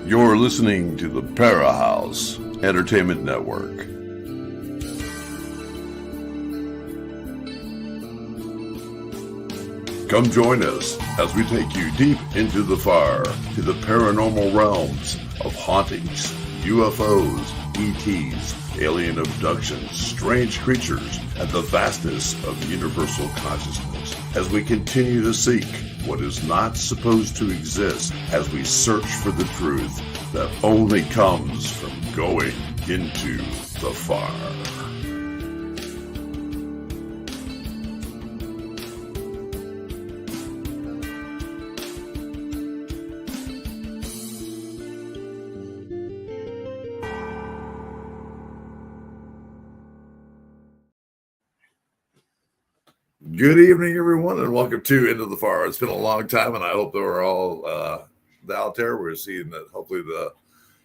You're listening to the Para House Entertainment Network. Come join us as we take you deep into the fire to the paranormal realms of hauntings, UFOs, ETs, alien abductions, strange creatures, and the vastness of universal consciousness as we continue to seek what is not supposed to exist as we search for the truth that only comes from going into the fire. Good evening, everyone, and welcome to Into the Fire. It's been a long time, and I hope that we're all out there. We're seeing that hopefully the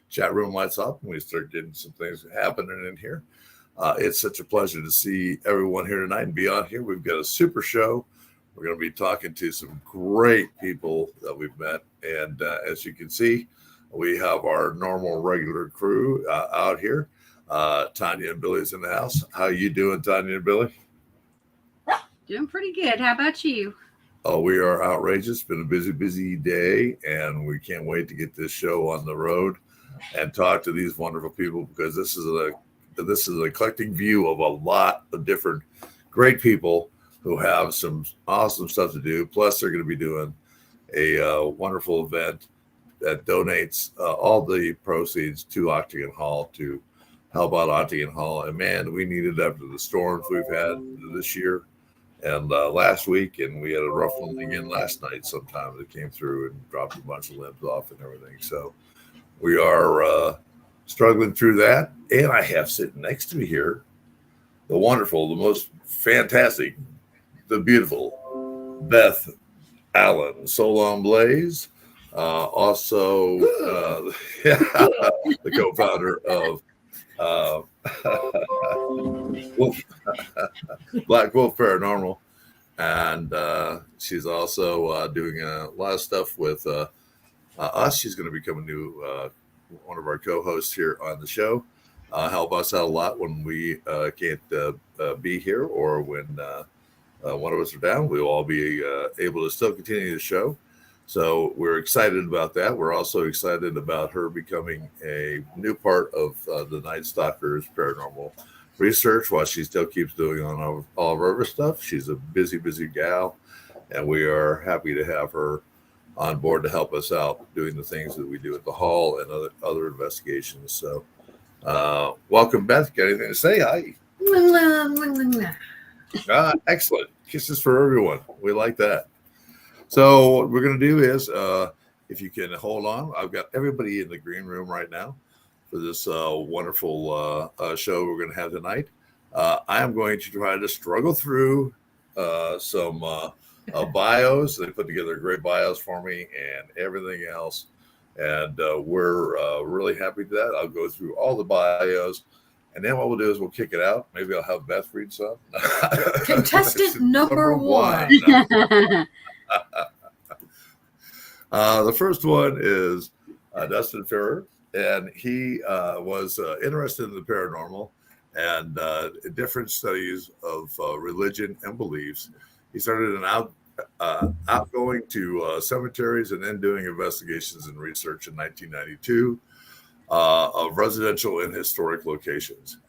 chat room lights up and we start getting some things happening in here. It's such a pleasure to see everyone here tonight and be on here. We've got a super show. We're going to be talking to some great people that we've met, and as you can see, we have our normal, regular crew out here. Tonya and Billy's in the house. How you doing, Tonya and Billy? Doing pretty good. How about you? Oh, we are outrageous. It's been a busy day, and we can't wait to get this show on the road and talk to these wonderful people, because this is an eclectic view of a lot of different great people who have some awesome stuff to do. Plus, they're going to be doing a wonderful event that donates all the proceeds to Octagon Hall to help out Octagon Hall. And man, we need it after the storms we've had this year. And last week, and we had a rough one again last night. Sometimes it came through and dropped a bunch of limbs off and everything. So we are struggling through that. And I have sitting next to me here the wonderful, the most fantastic, the beautiful Beth Allen, Solon Blaze, also the co-founder of Black Wolf Paranormal, and she's also doing a lot of stuff with us. She's going to become a new one of our co-hosts here on the show, help us out a lot when we can't be here, or when one of us are down. We'll all be able to still continue the show. So we're excited about that. We're also excited about her becoming a new part of the Night Stalkers Paranormal Research, while she still keeps doing all of her other stuff. She's a busy gal, and we are happy to have her on board to help us out doing the things that we do at the hall and other investigations. So welcome, Beth. Got anything to say? Hi. Excellent. Kisses for everyone. We like that. So what we're going to do is, if you can hold on, I've got everybody in the green room right now for this wonderful show we're going to have tonight. I am going to try to struggle through some bios. They put together great bios for me and everything else. And we're really happy with that. I'll go through all the bios. And then what we'll do is we'll kick it out. Maybe I'll have Beth read some. Contestant number one. The first one is Dustin Ferrier, and he was interested in the paranormal and different studies of religion and beliefs. He started outgoing to cemeteries and then doing investigations and research in 1992 of residential and historic locations.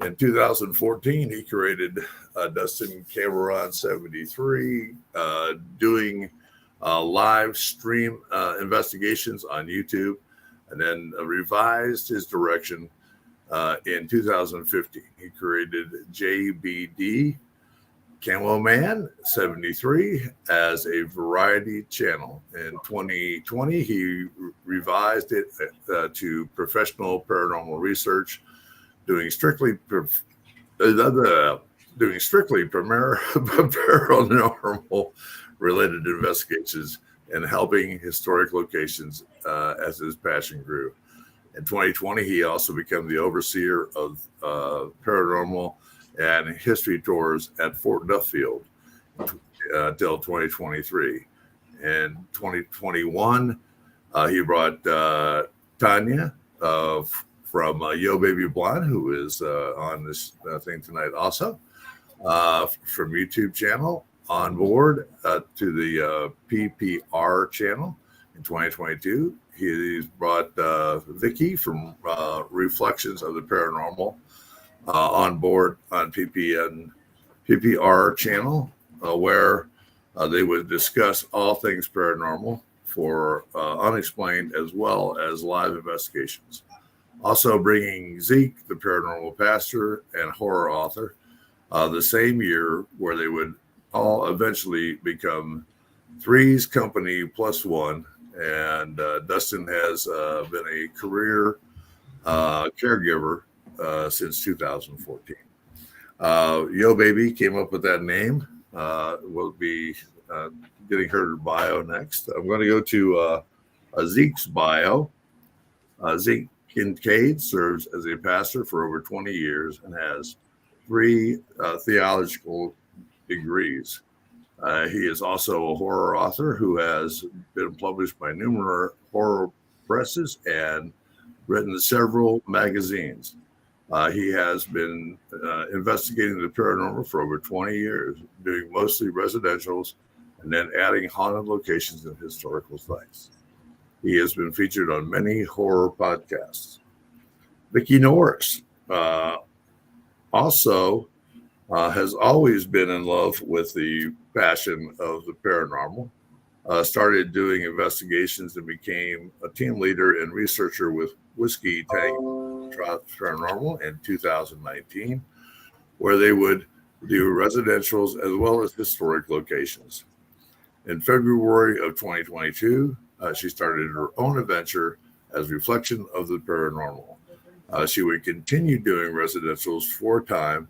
In 2014, he created Dustin Camoman73, doing live stream investigations on YouTube, and then revised his direction in 2015. He created JBD Camoman73 as a variety channel. In 2020, he revised it to Professional Paranormal Research, doing strictly paranormal related investigations and helping historic locations as his passion grew. In 2020, he also became the overseer of paranormal and history tours at Fort Duffield until 2023. In 2021, he brought Tonya from Yobaby Blondie, who is on this thing tonight also, from YouTube channel, on board to the PPR channel in 2022. He's brought Vickie from Reflections of the Paranormal on board on PPR channel, where they would discuss all things paranormal for unexplained as well as live investigations. Also bringing Zeke, the paranormal pastor and horror author, the same year, where they would all eventually become Three's Company plus one. And Dustin has been a career caregiver since 2014. Yobaby came up with that name. We'll be getting her bio next. I'm going to go to Zeke's bio. Zeke Kincaid serves as a pastor for over 20 years and has 3 theological degrees. He is also a horror author who has been published by numerous horror presses and written several magazines. He has been investigating the paranormal for over 20 years, doing mostly residentials and then adding haunted locations and historical sites. He has been featured on many horror podcasts. Vickie Norris also has always been in love with the passion of the paranormal. Started doing investigations and became a team leader and researcher with Whiskey Tank Paranormal in 2019, where they would do residentials as well as historic locations. In February of 2022, she started her own adventure as Reflection of the Paranormal. She would continue doing residentials for a time,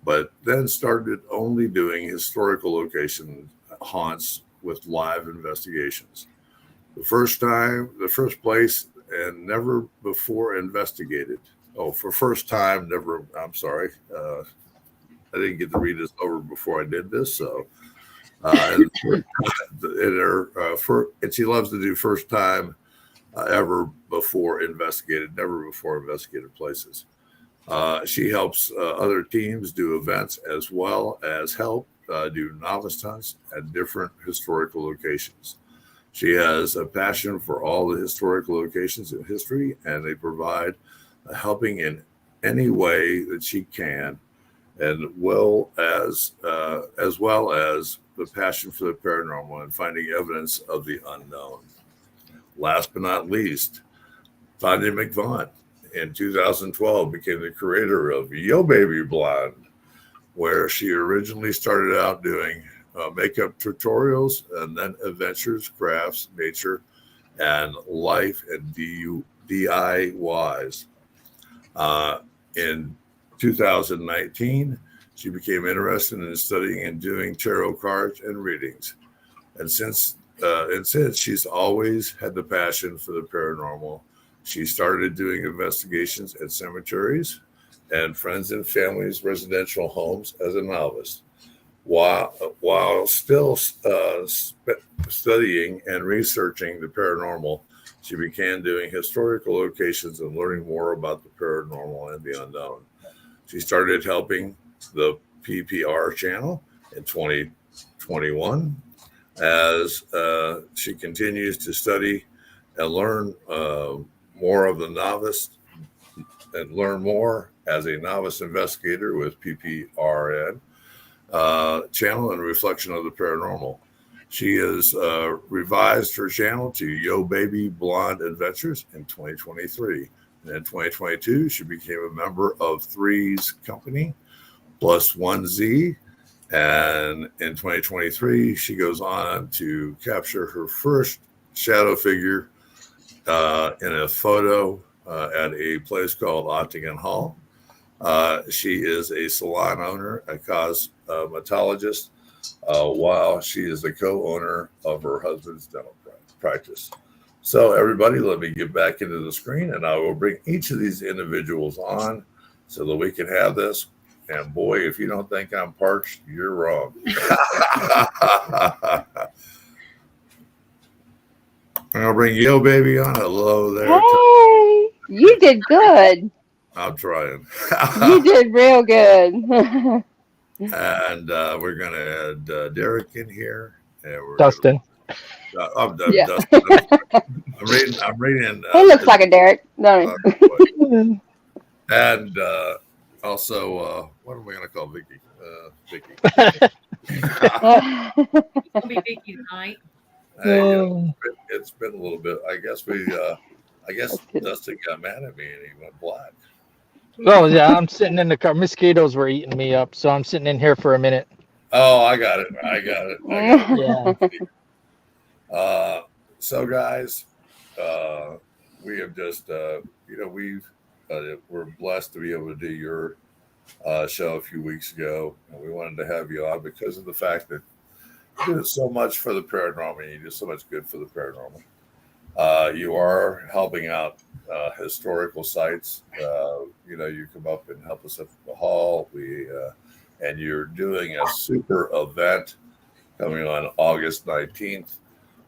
but then started only doing historical location haunts with live investigations. The first place, and never before investigated. Oh, for first time, never, I'm sorry. I didn't get to read this over before I did this. So, and she loves to do first time ever before investigated, never before investigated places. She helps other teams do events as well as help do novice hunts at different historical locations. She has a passion for all the historical locations in history, and they provide helping in any way that she can, and as well as the passion for the paranormal and finding evidence of the unknown. Last but not least, Tonya McVaughn in 2012 became the creator of Yobaby Blondie, where she originally started out doing makeup tutorials and then adventures, crafts, nature, and life and DIYs. In 2019, she became interested in studying and doing tarot cards and readings. And since she's always had the passion for the paranormal, she started doing investigations at cemeteries and friends and families' residential homes as a novice. While still studying and researching the paranormal, she began doing historical locations and learning more about the paranormal and the unknown. She started helping the PPR channel in 2021 as she continues to study and learn more of the novice and learn more as a novice investigator with PPRN channel and Reflection of the Paranormal. She has revised her channel to Yobaby Blondie Adventures in 2023. And in 2022, she became a member of Three's Company plus 1Z. And in 2023, she goes on to capture her first shadow figure in a photo at a place called Ottingham Hall. She is a salon owner, a cosmetologist, while she is the co-owner of her husband's dental practice. So everybody, let me get back into the screen and I will bring each of these individuals on so that we can have this. And boy, if you don't think I'm parched, you're wrong. I'll bring Yobaby on. Hello there. Hey. You did good. I'm trying. You did real good. And we're going to add Derek in here. And we're Dustin. I'm Yeah. Dustin. I'm reading. He looks like a Derek, don't he? And also, what am I going to call Vickie? Vickie. It's gonna be Vickie tonight. Hey, it's been a little bit. I guess good. Dustin got mad at me and he went black. Oh yeah, I'm sitting in the car. Mosquitoes were eating me up, so I'm sitting in here for a minute. Oh, I got it. Yeah. So guys, we have just we're blessed to be able to do your show a few weeks ago, and we wanted to have you on because of the fact that you do so much for the paranormal. You do so much good for the paranormal. You are helping out historical sites. You come up and help us at the hall. And you're doing a super event coming on August 19th,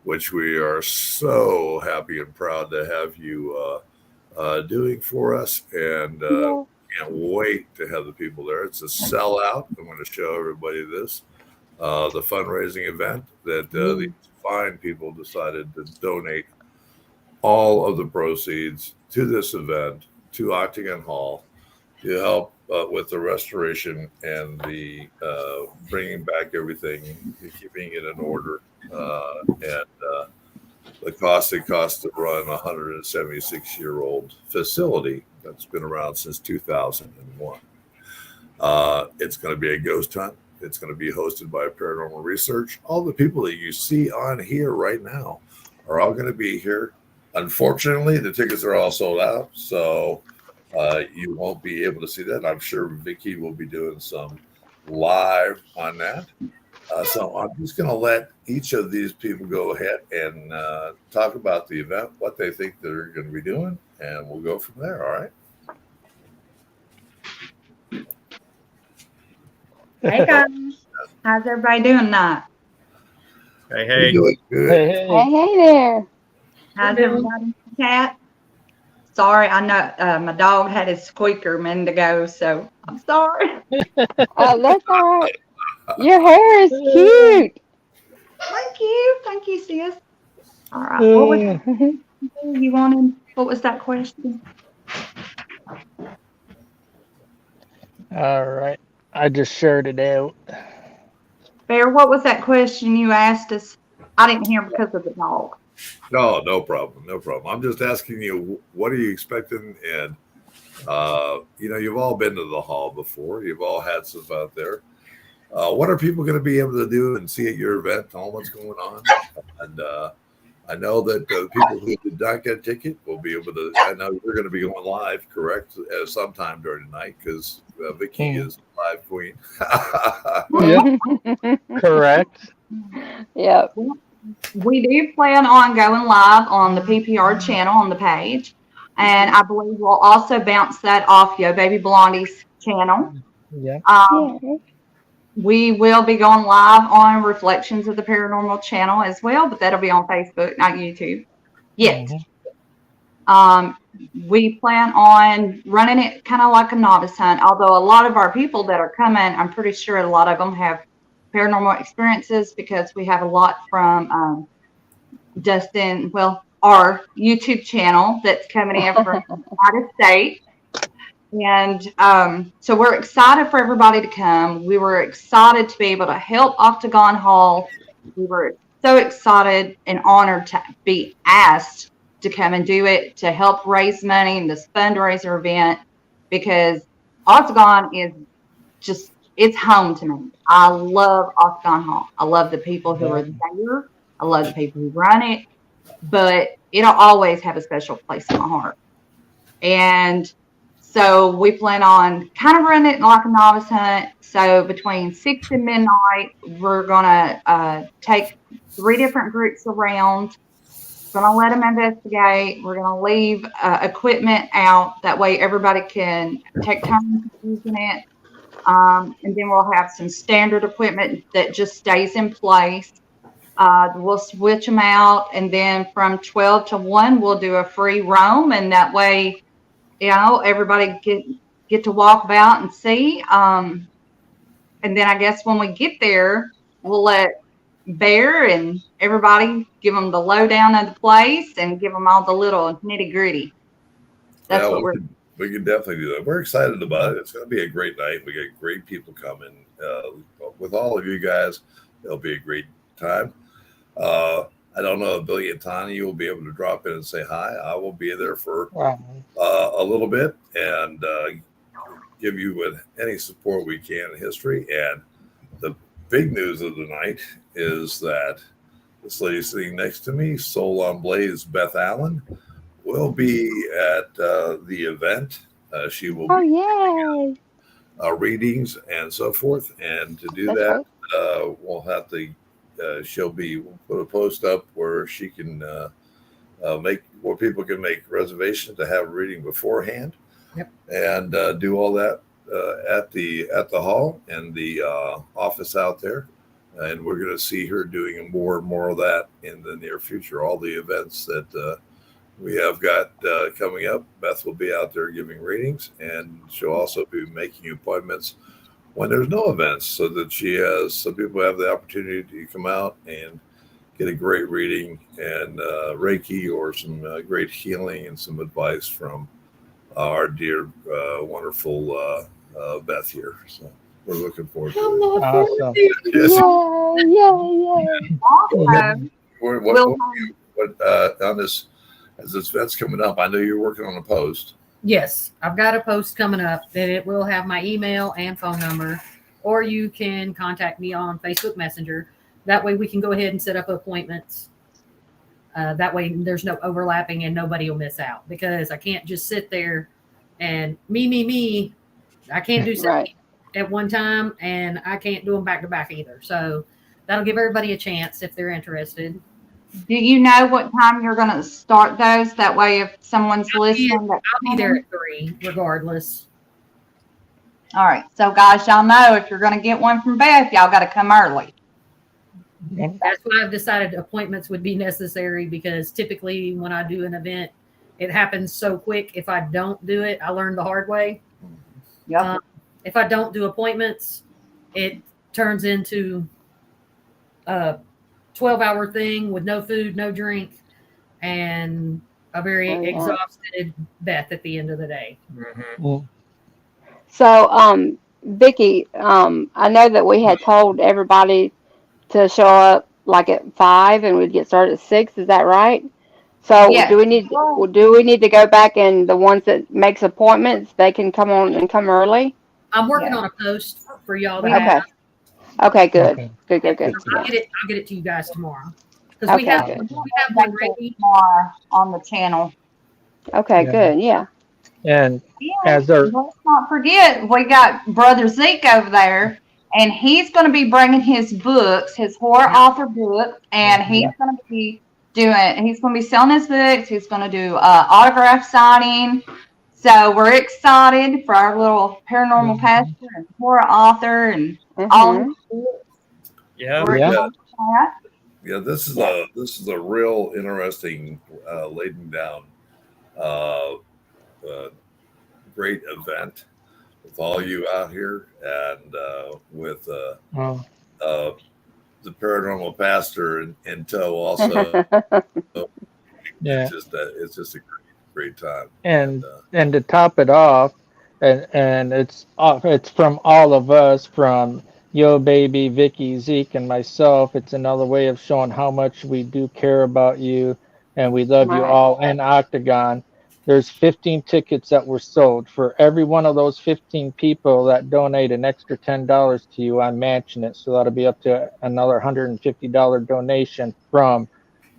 which we are so happy and proud to have you doing for us. And can't wait to have the people there. It's a sellout. I'm going to show everybody this. The fundraising event that these fine people decided to donate all of the proceeds to this event to Octagon Hall to help with the restoration and the bringing back everything, keeping it in order, and the cost it costs to run a 176-year-old facility that's been around since 2001. It's going to be a ghost hunt. It's going to be hosted by Paranormal Research. All the people that you see on here right now are all going to be here. Unfortunately, the tickets are all sold out, so you won't be able to see that. I'm sure Vickie will be doing some live on that. So I'm just going to let each of these people go ahead and talk about the event, what they think they're going to be doing, and we'll go from there. All right. Hey guys, how's everybody doing tonight? Hey. Doing good. Hey. Hey there. How's everybody? Cat? Sorry, I know my dog had his squeaker a minute ago, so I'm sorry. Oh, that's all right. Your hair is cute. Thank you, sis. All right, what was you wanted? What was that question? All right. I just shared it out. Bear, what was that question you asked us? I didn't hear because of the dog. No problem. I'm just asking you, what are you expecting? And, you've all been to the hall before. You've all had stuff out there. What are people going to be able to do and see at your event? Tell them what's going on. And I know that people who did not get a ticket will be able to. I know you're going to be going live, correct, sometime during the night because Vickie is live queen. Yep. Correct. Yep. We do plan on going live on the PPR channel on the page. And I believe we'll also bounce that off Yobaby Blondie's channel. Yeah. We will be going live on Reflections of the Paranormal channel as well, but that'll be on Facebook, not YouTube yet. We plan on running it kind of like a novice hunt, although a lot of our people that are coming, I'm pretty sure a lot of them have paranormal experiences because we have a lot from Dustin, our YouTube channel that's coming in from out of state. And so we're excited for everybody to come. We were excited to be able to help Octagon Hall. We were so excited and honored to be asked to come and do it, to help raise money in this fundraiser event, because Octagon is just, it's home to me. I love Octagon Hall. I love the people who are there. I love the people who run it, but it'll always have a special place in my heart. And so we plan on kind of running it like a novice hunt. So between 6 and midnight, we're going to take 3 different groups around. We're going to let them investigate. We're going to leave equipment out. That way everybody can take time using it. And then we'll have some standard equipment that just stays in place. We'll switch them out. And then from 12 to 1, we'll do a free roam. And that way everybody get to walk about and see. And then I guess when we get there, we'll let Bear and everybody give them the lowdown of the place and give them all the little nitty gritty. That's what we can definitely do that. We're excited about it. It's going to be a great night. We got great people coming. With all of you guys, it'll be a great time. I don't know if Billy and Tonya will be able to drop in and say hi. I will be there for a little bit and give you any support we can in history. And the big news of the night is that this lady sitting next to me, Soul on Blaze Beth Allen, will be at the event. She will be readings and so forth. And to do that, we'll have to. We'll put a post up where she can where people can make reservations to have a reading beforehand. Yep. And do all that at the hall and the office out there. And we're going to see her doing more and more of that in the near future. All the events that we have got coming up, Beth will be out there giving readings, and she'll also be making appointments when there's no events, so that some people have the opportunity to come out and get a great reading and Reiki or some great healing and some advice from our dear, wonderful Beth here. So we're looking forward to it. Awesome. What on this, as this event's coming up, I know you're working on a post. Yes, I've got a post coming up that it will have my email and phone number, or you can contact me on Facebook Messenger. That way we can go ahead and set up appointments. That way there's no overlapping and nobody will miss out, because I can't just sit there and me. I can't do something at one time, and I can't do them back to back either. So that'll give everybody a chance if they're interested. Do you know what time you're going to start those? That way, if someone's listening, I'll be there at 3 regardless. All right. So, guys, y'all know if you're going to get one from Beth, y'all got to come early. That's why I've decided appointments would be necessary, because typically when I do an event, it happens so quick. If I don't do it, I learned the hard way. Yep. If I don't do appointments, it turns into 12-hour thing with no food, no drink, and a very exhausted Beth at the end of the day. Mm-hmm. So, Vickie, I know that we had told everybody to show up like at 5 and we'd get started at 6. Is that right? So do we need to go back, and the ones that makes appointments, they can come on and come early? I'm working on a post for y'all to have. Okay, good. Good. I'll get it to you guys tomorrow. Because we have one ready tomorrow on the channel. Okay, good. Yeah. And let's not forget, we got Brother Zeke over there, and he's going to be bringing his books, his horror author book, and he's going to be selling his books. He's going to do autograph signing. So we're excited for our little paranormal pastor and horror author and all of this is a real interesting laying down great event with all you out here, and with the paranormal pastor in tow also. It's just a great time. And to top it off, and it's from all of us, from Yobaby, Vickie, Zeke, and myself. It's another way of showing how much we do care about you, and we love you all. And Octagon, there's 15 tickets that were sold. For every one of those 15 people that donate an extra $10 to you, I'm matching it. So that'll be up to another $150 donation from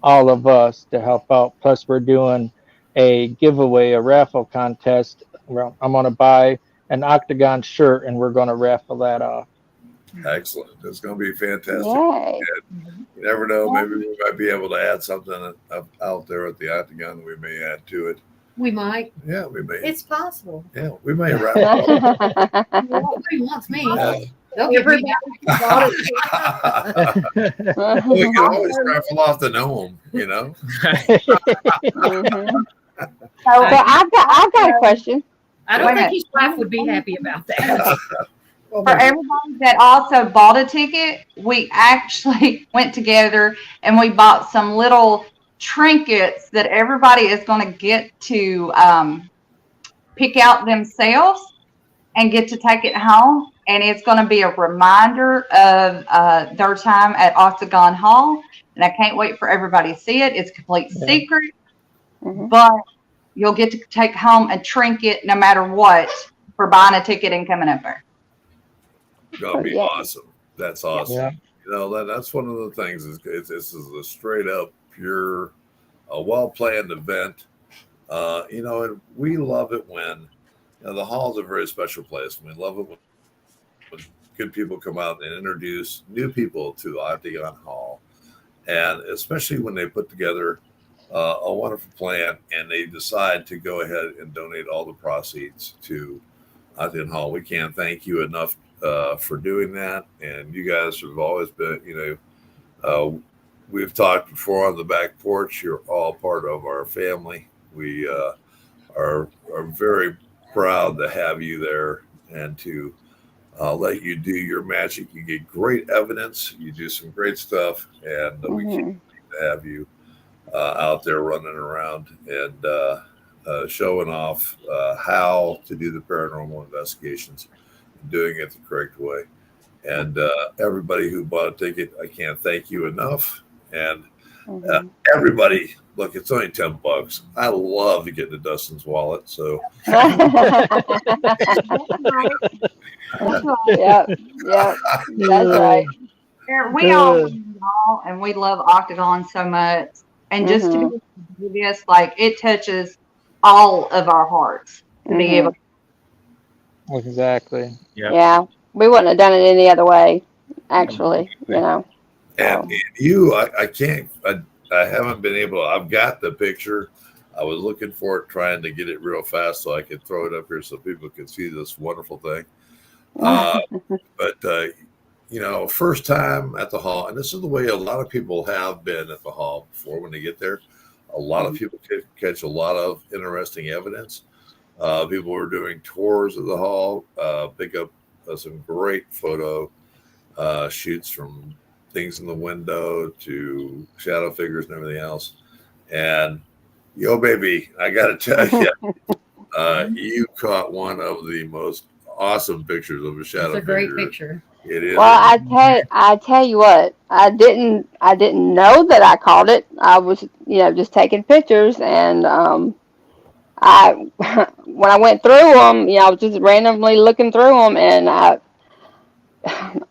all of us to help out. Plus, we're doing a giveaway, a raffle contest. Well, I'm going to buy an Octagon shirt, and we're going to raffle that off. Excellent. It's going to be fantastic. Yay. You never know. Maybe we might be able to add something out there at the Octagon. We may add to it. We might. Yeah, we may. It's possible. Yeah, we may raffle. Nobody wants me. They'll we can always raffle off the gnome, you know. I've got a question. I don't think his wife would be happy about that. For everybody that also bought a ticket, we actually went together and we bought some little trinkets that everybody is going to get to pick out themselves and get to take it home. And it's going to be a reminder of their time at Octagon Hall. And I can't wait for everybody to see it. It's a complete secret, but you'll get to take home a trinket no matter what for buying a ticket and coming up there. Gonna be awesome. That's awesome. Yeah. You know, that's one of the things is this is a straight up pure, well planned event. You know, and we love it when the hall's a very special place. We love it when good people come out and introduce new people to Octagon Hall, and especially when they put together a wonderful plan and they decide to go ahead and donate all the proceeds to Octagon Hall. We can't thank you enough for doing that, and you guys have always been, you know, we've talked before on the back porch. You're all part of our family. We are very proud to have you there and to let you do your magic. You get great evidence. You do some great stuff, and we can't wait to have you out there running around and showing off how to do the paranormal investigations, doing it the correct way. And everybody who bought a ticket, I can't thank you enough. And everybody, look, it's only $10. I love to get into Dustin's wallet. So yeah, that's right. We all and we love Octagon so much. And just to do this, like, it touches all of our hearts to be able to. Exactly. Yeah, we wouldn't have done it any other way, actually, you know. And you, I can't, I haven't been able to, I've got the picture. I was looking for it, trying to get it real fast so I could throw it up here so people could see this wonderful thing. But, you know, first time at the hall, and this is the way a lot of people have been at the hall before when they get there. A lot of people catch a lot of interesting evidence. People were doing tours of the hall, pick up some great photo shoots from things in the window to shadow figures and everything else. And Yobaby, I got to tell you, you caught one of the most awesome pictures of a shadow figure. It's a great picture. It is. Well, I tell you what, I didn't know that I caught it. I was, you know, just taking pictures, and when I went through them, you know, I was just randomly looking through them, and I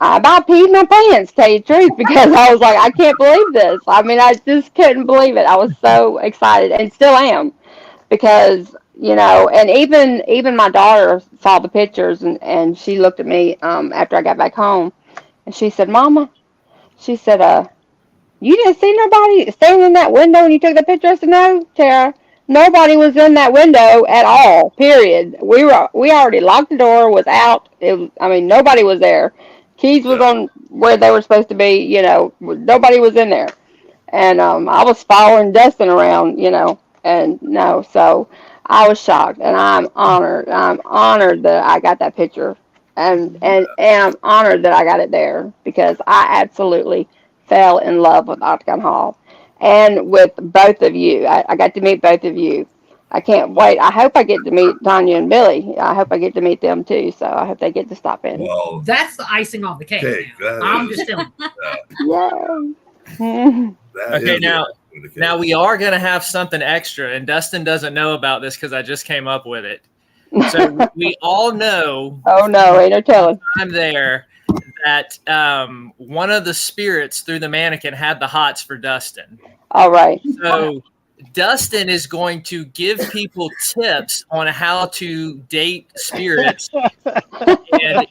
about peed my pants, to tell you the truth, because I was like, I can't believe this. I mean, I just couldn't believe it. I was so excited, and still am, because, you know, and even my daughter saw the pictures, and she looked at me after I got back home, and she said, Mama, she said, you didn't see nobody standing in that window when you took the picture? I said, no, Tara. Nobody was in that window at all, period. We already locked the door, was out. I mean, nobody was there. Keys was on where they were supposed to be, you know. Nobody was in there. And I was following Dustin around, you know, and no, so I was shocked, and I'm honored. I'm honored that I got that picture, and I'm honored that I got it there, because I absolutely fell in love with Octagon Hall. And with both of you, I got to meet both of you. I can't wait. I hope I get to meet Tonya and Billy. I hope I get to meet them too. So I hope they get to stop in. Well, That's the icing on the cake. I'm just telling Yeah. Okay, now we are going to have something extra, and Dustin doesn't know about this because I just came up with it. So we all know. Oh no, ain't no telling. I'm there. That one of the spirits through the mannequin had the hots for Dustin. All right. So Dustin is going to give people tips on how to date spirits and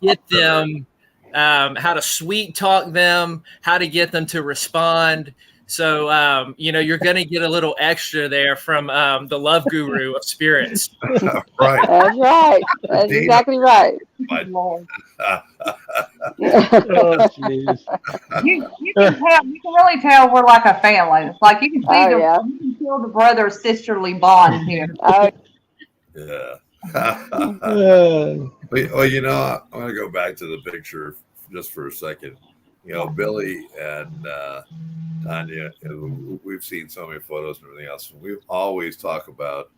get them, how to sweet talk them, how to get them to respond. So, you know, you're going to get a little extra there from the love guru of spirits. Right. That's right. That's exactly right. Oh, jeez. you can really tell we're like a family. It's like you can see feel the brother sisterly bond here. Oh, Yeah. Uh, Well, you know, I'm going to go back to the picture just for a second. You know, Billy and Tonya, we've seen so many photos and everything else. We always talk about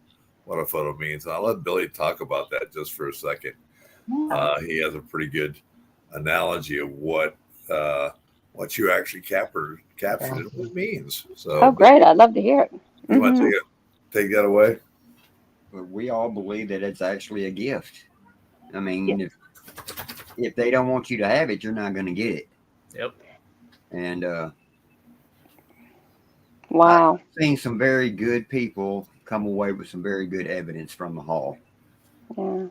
what a photo means. And I'll let Billy talk about that just for a second. He has a pretty good analogy of what you actually captured and what it means. So, oh, great! I'd love to hear it. You want Mhm. to take that away? But we all believe that it's actually a gift. I mean, if they don't want you to have it, you're not going to get it. Yep. And Wow. I've seen some very good people come away with some very good evidence from the hall. Yeah.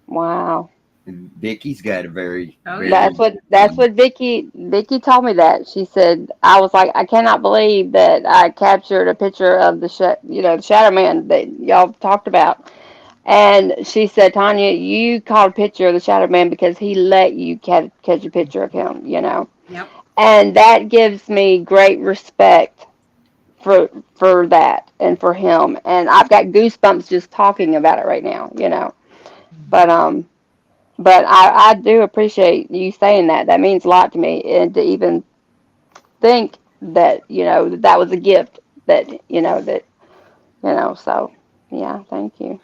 Wow. And Vickie's got a very, Oh, very That's what Vickie told me that. She said, I was like, I cannot believe that I captured a picture of the Shadow Man that y'all talked about. And she said, Tonya, you caught a picture of the Shadow Man because he let you catch a picture of him, you know. Yep. And that gives me great respect for that and for him. And I've got goosebumps just talking about it right now, you know. But I do appreciate you saying that. That means a lot to me, and to even think that, you know, that was a gift that, so yeah, thank you.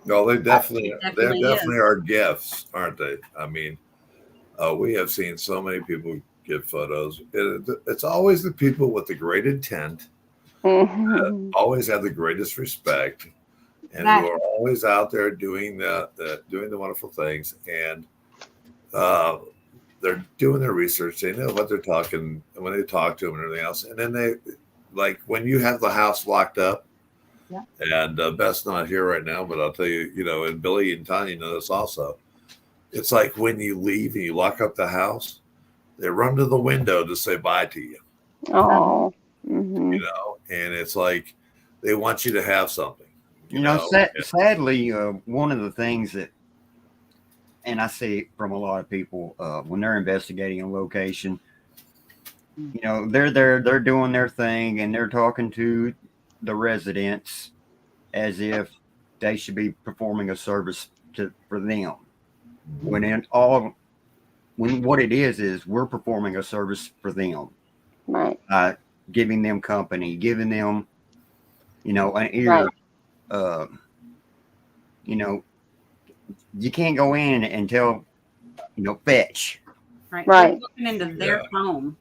No, they definitely is. are gifts, aren't they? I mean, we have seen so many people give photos. It's always the people with the great intent, Mhm. always have the greatest respect, and who are always out there doing doing the wonderful things, and they're doing their research. They know what they're talking when they talk to them and everything else. And then they, like when you have the house locked up. Yeah. And Beth's not here right now, but I'll tell you, you know, and Billy and Tonya know this also. It's like when you leave and you lock up the house, they run to the window to say bye to you. Oh. You know, and it's like they want you to have something. You know, sadly, one of the things that, and I see it from a lot of people when they're investigating a location, you know, they're doing their thing and they're talking to the residents as if they should be performing a service for them. When what it is we're performing a service for them. Right. Giving them company, giving them, you know, an ear. Right. You know, you can't go in and tell, you know, fetch. Right. Right. We're looking into their home.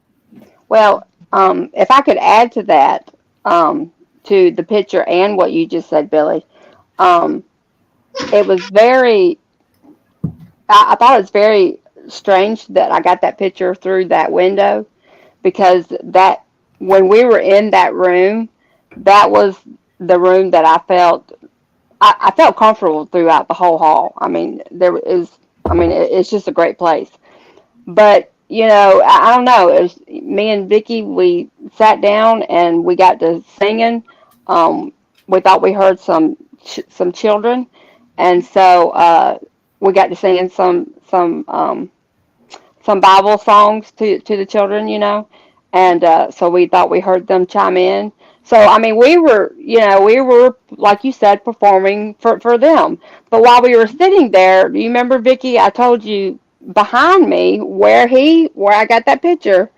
Well, if I could add to that, to the picture and what you just said, Billy, it was very, I thought it was very strange that I got that picture through that window, because that, when we were in that room, that was the room that I felt comfortable throughout the whole hall. I mean, it's just a great place. But, you know, I don't know. It was me and Vickie. We sat down and we got to singing. We thought we heard some children, and so we got to singing some Bible songs to the children, you know, and so we thought we heard them chime in. So I mean, we were like you said, performing for them. But while we were sitting there, do you remember, Vickie? I told you behind me where I got that picture.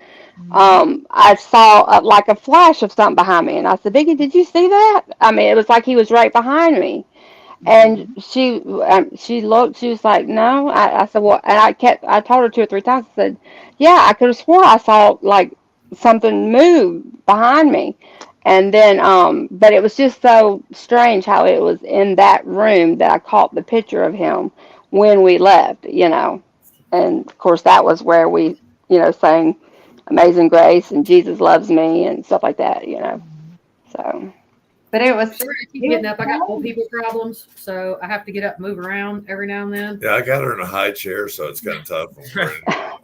I saw like a flash of something behind me, and I said, Vickie, did you see that? I mean, it was like he was right behind me. And she looked, she was like, no. I said, well, and I told her 2 or 3 times, I said, yeah, I could have swore I saw like something move behind me. And then, but it was just so strange how it was in that room that I caught the picture of him when we left, you know. And of course, that was where we, you know, sang Amazing Grace and Jesus Loves Me and stuff like that, you know. So. But it was. Sorry, I keep getting up. I got old people problems, so I have to get up and move around every now and then. Yeah, I got her in a high chair, so it's kind of tough. See,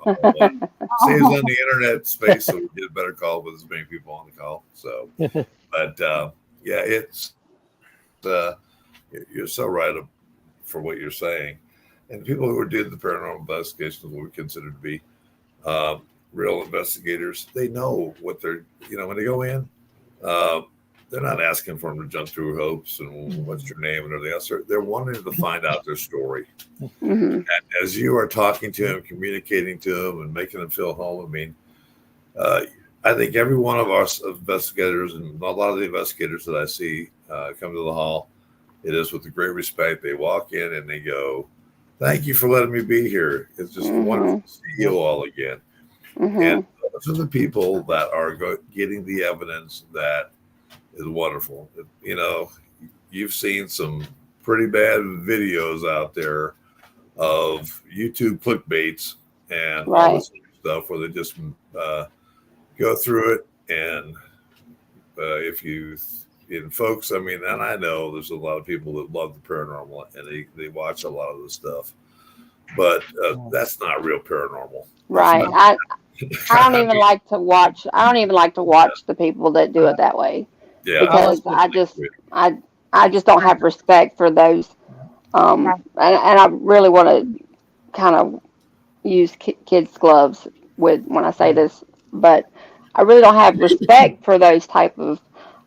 it's on the internet space, so we get a better call with as many people on the call. So, but yeah, it's you're so right for what you're saying. And people who are doing the paranormal investigations, what we consider to be real investigators, they know what they're, you know, when they go in, they're not asking for them to jump through hoops and what's your name and everything else. They're wanting to find out their story. And as you are talking to them, communicating to them, and making them feel home, I mean, I think every one of our investigators and a lot of the investigators that I see come to the hall, it is with a great respect. They walk in and they go, "Thank you for letting me be here. It's just wonderful to see you all again." And those are the people that are getting the evidence that is wonderful. You know, you've seen some pretty bad videos out there of YouTube clickbaits and all this stuff where they just go through it. And folks, I mean, and I know there's a lot of people that love the paranormal and they watch a lot of this stuff, but that's not real paranormal. Right. I don't even like to watch. I don't even like to watch the people that do it that way. Yeah. Because I just don't have respect for those. And I really want to kind of use kids' gloves when I say this, but I really don't have respect for those type of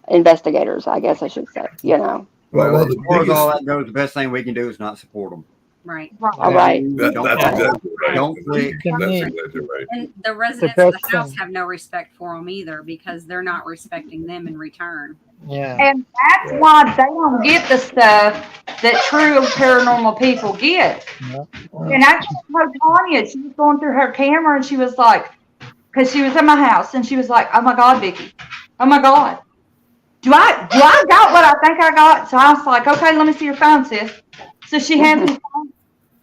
investigators, I guess I should say, you know. Well, as far as all that goes, the best thing we can do is not support them. Right. All right. That's exactly right. Don't click. That's exactly right. And the residents of the house have no respect for them either because they're not respecting them in return. Yeah. And that's why they don't get the stuff that true paranormal people get. And I told Tonya, she was going through her camera and she was like, because she was in my house and she was like, "Oh my God, Vickie, oh my God. Do I got what I think I got?" So I was like, "Okay, let me see your phone, sis." So she hands me the phone.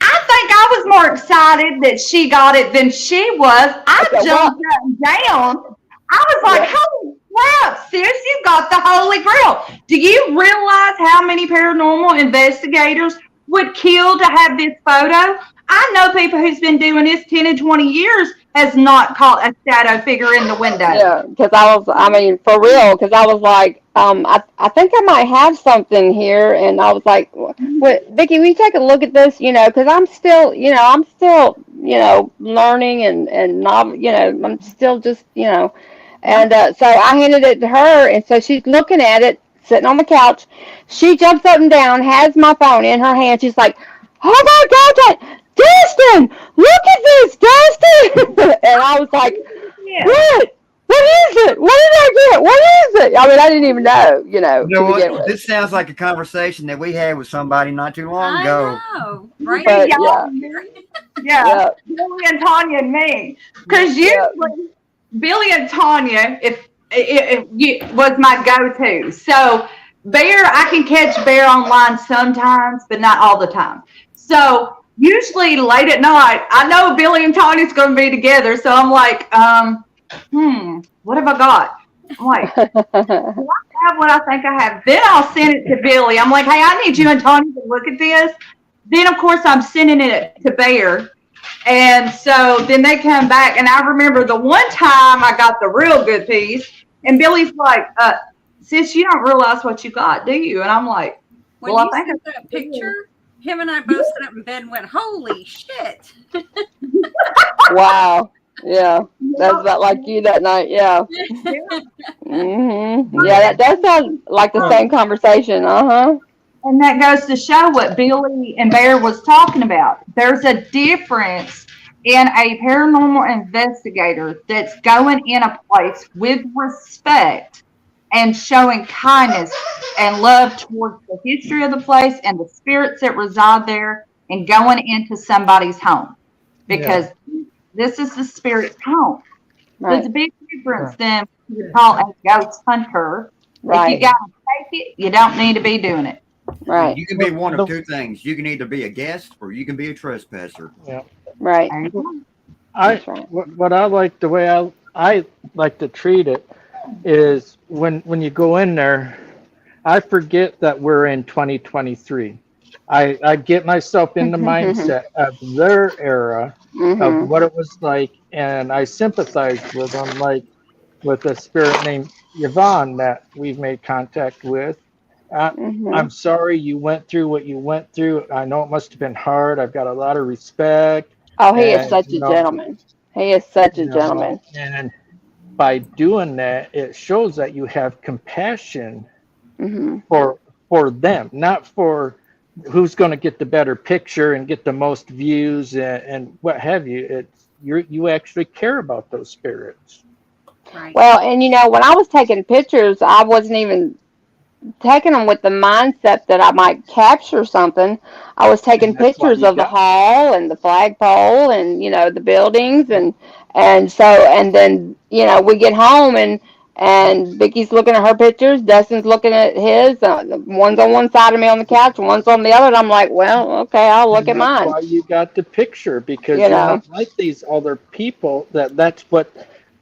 I think I was more excited that she got it than she was. I jumped up and down. I was like, "Holy crap, sis, you got the Holy Grail." Do you realize how many paranormal investigators would kill to have this photo? I know people who's been doing this 10 and 20 years has not caught a shadow figure in the window. Yeah, because I mean, for real, because I was like, I think I might have something here, and I was like, "What, Vickie, will you take a look at this?" You know, because I'm still, learning and not, I'm still just, and so I handed it to her, and so she's looking at it, sitting on the couch. She jumps up and down, has my phone in her hand. She's like, "Oh my God, Dustin, look at this, Dustin!" And I was like, "What? What is it? What did I get? What is it?" I mean, I didn't even know, You know what? This sounds like a conversation that we had with somebody not too long ago. I know, right? But, Yeah. Billy and Tonya and me. Because usually Billy and Tonya was my go-to. So Bear, I can catch Bear online sometimes, but not all the time. So usually late at night, I know Billy and Tanya's going to be together. So I'm like, what have I got? I'm like, do I have what I think I have? Then I'll send it to Billy. I'm like, "Hey, I need you and Tonya to look at this." Then, of course, I'm sending it to Bear. And so then they come back. And I remember the one time I got the real good piece. And Billy's like, "Sis, you don't realize what you got, do you?" And I'm like, When "Well, you I think sent that picture, him and I both sat up in bed and went, "Holy shit." Wow. Yeah, that's about like you that night. Yeah. Yeah, that does sound like the same conversation. And that goes to show what Billy and Bear was talking about. There's a difference in a paranormal investigator that's going in a place with respect and showing kindness and love towards the history of the place and the spirits that reside there, and going into somebody's home. Because this is the spirit's home. Right. There's a big difference than what you call a ghost hunter. Right. If you got to take it, you don't need to be doing it. Right. You can be one of two things. You can either be a guest or you can be a trespasser. Yeah. Right. What I like, the way I like to treat it is when you go in there, I forget that we're in 2023. I get myself in the mindset of their era, of what it was like, and I sympathize with them, like with a spirit named Yvonne that we've made contact with. I'm sorry you went through what you went through. I know it must have been hard. I've got a lot of respect. Oh, he is such a gentleman. He is such a gentleman. And by doing that, it shows that you have compassion Mm-hmm. for them, not for who's going to get the better picture and get the most views and what have you. It's you actually care about those spirits. Right. Well, and when I was taking pictures, I wasn't even taking them with the mindset that I might capture something. I was taking And that's why pictures you of the got hall and the flagpole and the buildings and then we get home and Vickie's looking at her pictures, Dustin's looking at his. One's on one side of me on the couch, and one's on the other, and I'm like, well, okay, I'll look and at that's mine. why you got the picture, because You you're know. not like these other people that's what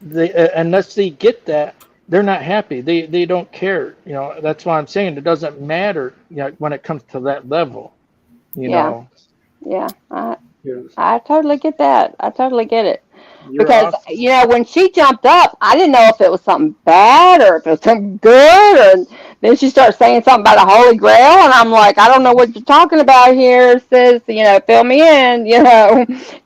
they unless they get that, they're not happy. They don't care. That's why I'm saying it doesn't matter, when it comes to that level, you Yeah, know. yeah. You're, I totally get that. I totally get it. you're Because, awesome. when she jumped up, I didn't know if it was something bad or if it was something good. Or then she started saying something about a holy grail. And I'm like, I don't know what you're talking about here, sis. Fill me in,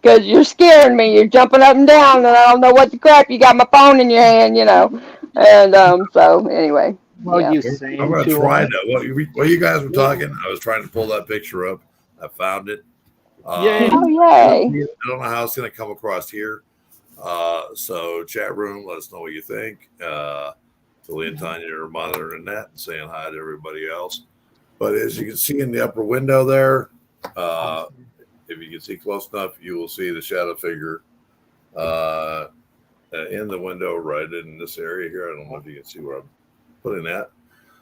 because you're scaring me. You're jumping up and down, and I don't know what the crap. You got my phone in your hand. And so, anyway, Well, yeah. you I'm sing going to to try them. that. While you guys were talking, I was trying to pull that picture up. I found it. Yay. Oh, I yay. don't know how it's going to come across here. So chat room, let us know what you think. Billy and Tonya are monitoring that and saying hi to everybody else. But as you can see in the upper window there, if you can see close enough, you will see the shadow figure in the window right in this area here. I don't know if you can see where I'm putting that.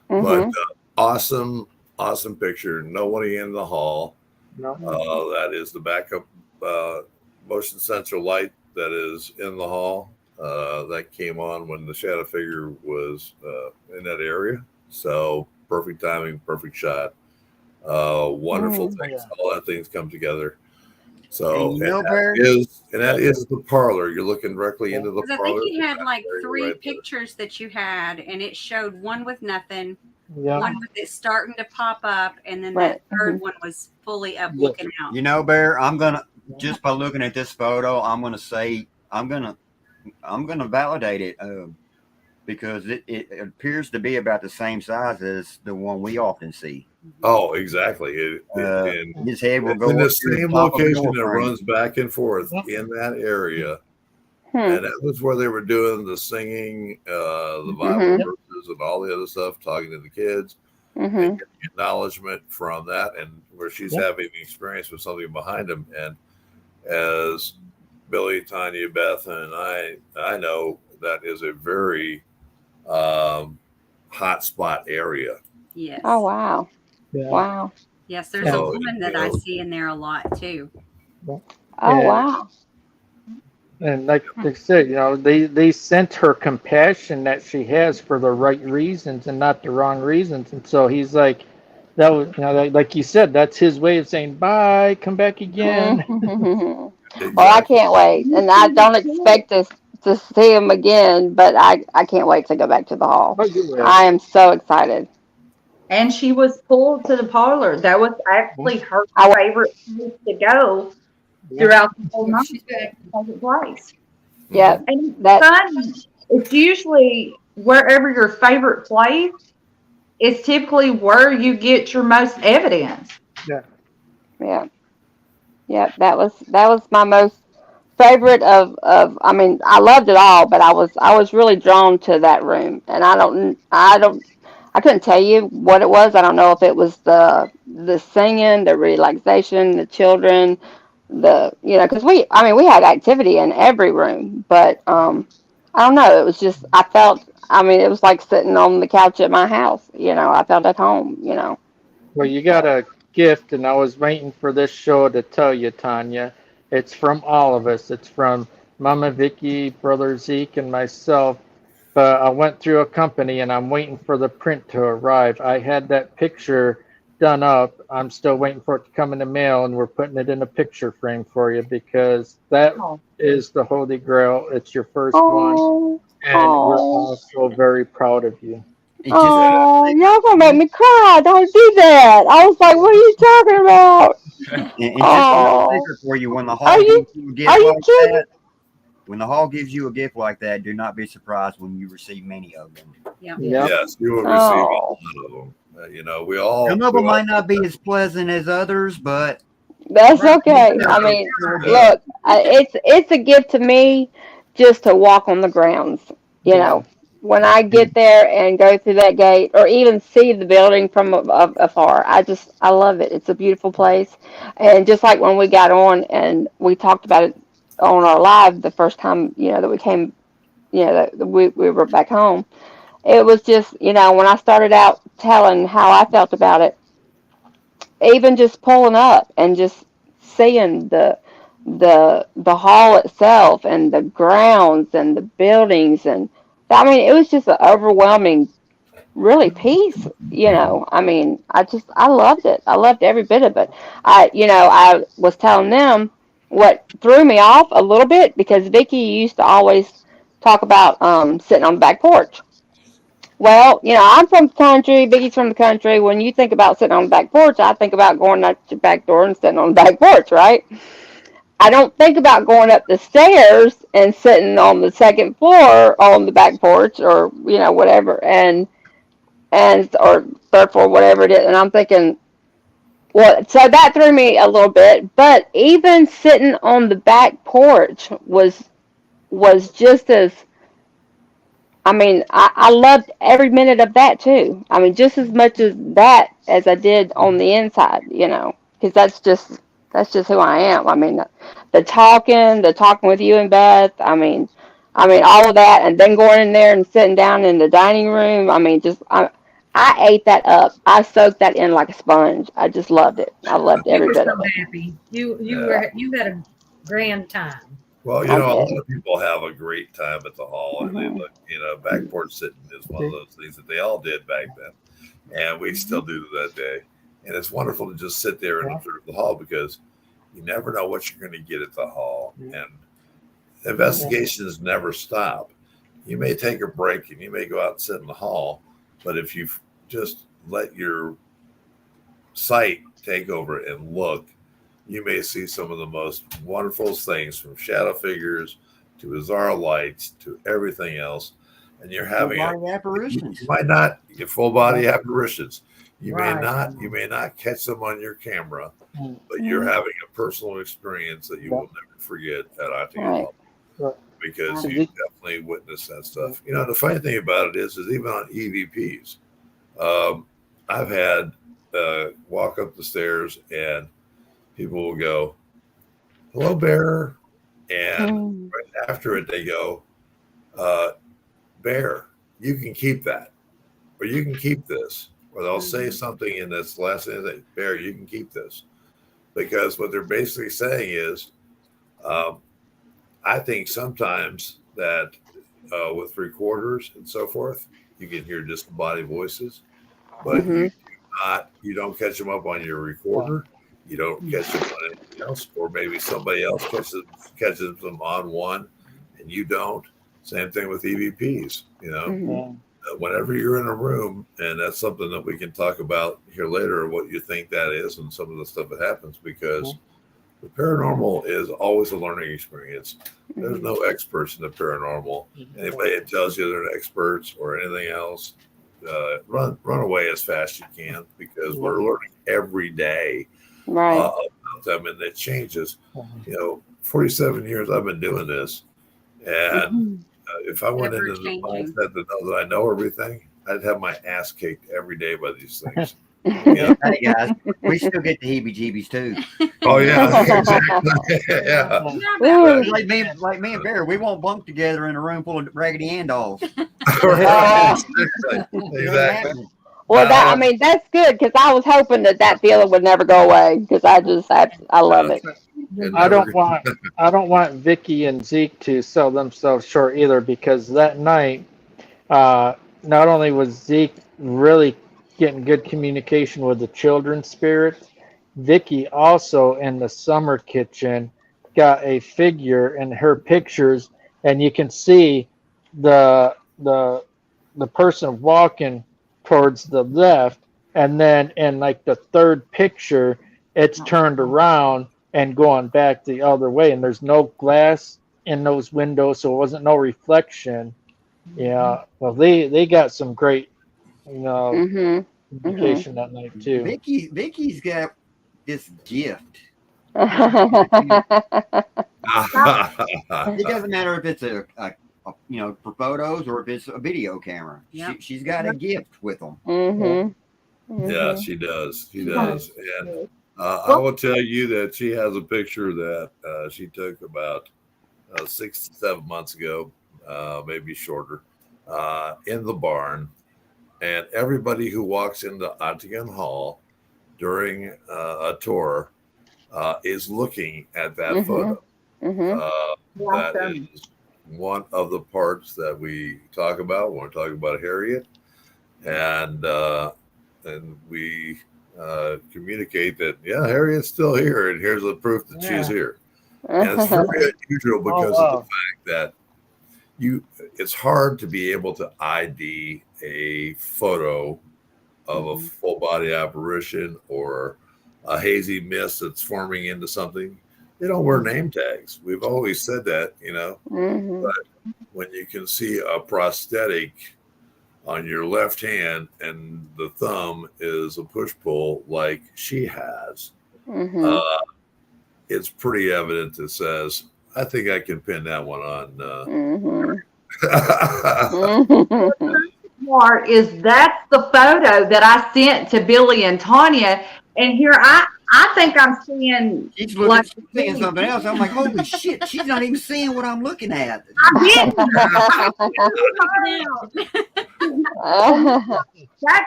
But awesome picture. Nobody in the hall. No. That is the backup motion sensor light that is in the hall. That came on when the shadow figure was in that area. So perfect timing, perfect shot. Wonderful things. Yeah. All that things come together. So And that is the parlor. You're looking directly into the Because I parlor. think you had like three right there. pictures that you had, and it showed one with nothing, Yeah. one with it starting to pop up, and then Right. that third one was fully up Yeah. looking out. Bear, I'm gonna just by looking at this photo, I'm gonna say I'm gonna validate it because it appears to be about the same size as the one we often see. Oh, exactly. His head will go in the up to the same top of the location door that frame. runs back and forth in that area. Hmm. And that was where they were doing the singing, the Bible verses, and all the other stuff, talking to the kids, and getting acknowledgement from that, and where she's having an experience with something behind him. And as Billy, Tonya, Beth, and I know that is a very hot spot area. Yes. Oh, wow. Yeah. Wow. Yes, there's a woman that I see in there a lot too. Oh, And- wow. And like they said, they sent her compassion that she has for the right reasons and not the wrong reasons. And so he's like, that was, like you said, that's his way of saying bye, come back again. Well, I can't wait, and I don't expect to see him again, but I can't wait to go back to the hall. Oh, you will. I am so excited. And she was pulled to the parlor. That was actually her favorite place to go throughout the whole night. Favorite place. Yeah, And that fun. It's usually wherever your favorite place is typically where you get your most evidence. yeah. That was my most favorite of. I mean, I loved it all, but I was really drawn to that room, and I couldn't tell you what it was. I don't know if it was the singing, the relaxation, the children, because we had activity in every room, but I don't know. It was just I felt. It was like sitting on the couch at my house. I felt at home. Well, you got a gift, and I was waiting for this show to tell you, Tonya. It's from all of us. It's from Mama Vickie, Brother Zeke, and myself. But I went through a company, and I'm waiting for the print to arrive. I had that picture done up. I'm still waiting for it to come in the mail, and we're putting it in a picture frame for you because that is the Holy Grail. It's your first one, and we're all so very proud of you. Oh, y'all gonna make me cry. Don't do that. I was like, what are you talking about? And just a secret for you, when the hall Are you gets like kidding? that, when the hall gives you a gift like that, do not be surprised when you receive many of them. Yeah. Yep. Yes, you will receive a lot of them. You know, we all. Some of we them all- might not be as pleasant as others, but That's okay. I mean, look, it's a gift to me just to walk on the grounds. You know, when I get there and go through that gate, or even see the building from afar, I love it. It's a beautiful place, and just like when we got on and we talked about it on our live the first time, that we came, that we were back home. It was just, when I started out telling how I felt about it, even just pulling up and just seeing the hall itself and the grounds and the buildings, and I mean it was just an overwhelming really peace. I mean, I loved it. I loved every bit of it. I was telling them what threw me off a little bit, because Vickie used to always talk about sitting on the back porch. Well, I'm from the country. Biggie's from the country. When you think about sitting on the back porch, I think about going out your back door and sitting on the back porch, right? I don't think about going up the stairs and sitting on the second floor on the back porch, or whatever, and or third floor, whatever it is. And I'm thinking, well, so that threw me a little bit. But even sitting on the back porch was just as, I mean, I loved every minute of that too. I mean, just as much as that as I did on the inside, because that's just who I am. I mean, the talking with you and Beth. I mean, all of that, and then going in there and sitting down in the dining room. I mean, I ate that up. I soaked that in like a sponge. I just loved it. I loved You every were bit so of it. happy. You Yeah. you had a grand time. Well, I a lot did. of people have a great time at the hall, and they Mhm. look, back porch sitting is one of those things that they all did back then, and we still do to that day. And it's wonderful to just sit there and observe the hall, because you never know what you're going to get at the hall, and investigations never stop. You may take a break and you may go out and sit in the hall, but if you just let your sight take over and look, you may see some of the most wonderful things, from shadow figures to bizarre lights to everything else. And you're having apparitions. you might not get full body apparitions. You Right. may not catch them on your camera, but you're having a personal experience that you will never forget at Auntie Right. Hall, Right. because you definitely witnessed that stuff. The funny thing about it is even on EVPs, I've had walk up the stairs and people will go, "Hello, Bear," and right after it they go, "Bear, you can keep that, or you can keep this," or they'll say something in this last thing that, "Bear, you can keep this," because what they're basically saying is, I think sometimes that with recorders and so forth, you can hear disembodied voices, but you don't catch them up on your recorder. You don't catch them on anything else, or maybe somebody else catches them on one, and you don't. Same thing with EVPs. Whenever you're in a room, and that's something that we can talk about here later, what you think that is, and some of the stuff that happens, because the paranormal is always a learning experience. There's no experts in the paranormal. Anybody that tells you they're experts or anything else, run away as fast as you can, because we're learning every day about them, and it changes. 47 years I've been doing this, and if I went into the mindset to know that I know everything, I'd have my ass kicked every day by these things. Hey guys, we still get the heebie-jeebies too. Oh yeah, exactly. Yeah. Like me and Bear, we won't bunk together in a room full of Raggedy Ann dolls. Right. Exactly. Well, that's good, because I was hoping that feeling would never go away, because I love it. I don't want Vickie and Zeke to sell themselves short either, because that night, not only was Zeke really getting good communication with the children's spirits, Vickie also in the summer kitchen got a figure in her pictures, and you can see the person walking towards the left, and then in like the third picture, it's turned around and going back the other way, and there's no glass in those windows, so it wasn't no reflection. Yeah, well, they got some great, communication that night too. Vickie's got this gift. It doesn't matter if it's a for photos or if it's a video camera. Yep. She's got a gift with them. Yeah, she does. She does. And I will tell you that she has a picture that she took about 6 to 7 months ago, maybe shorter, in the barn. And everybody who walks into Octagon Hall during a tour is looking at that photo. That is one of the parts that we talk about when we're talking about Harriet. And we communicate that, Harriet's still here, and here's the proof that she's here. And it's very unusual because of the fact that it's hard to be able to ID a photo of a full body apparition or a hazy mist that's forming into something. They don't wear name tags. We've always said that, but when you can see a prosthetic on your left hand and the thumb is a push pull like she has, it's pretty evident that says, I think I can pin that one on. Part is that's the photo that I sent to Billy and Tonya, and here I think I'm seeing. She's looking, seeing something else. I'm like, holy shit! She's not even seeing what I'm looking at. That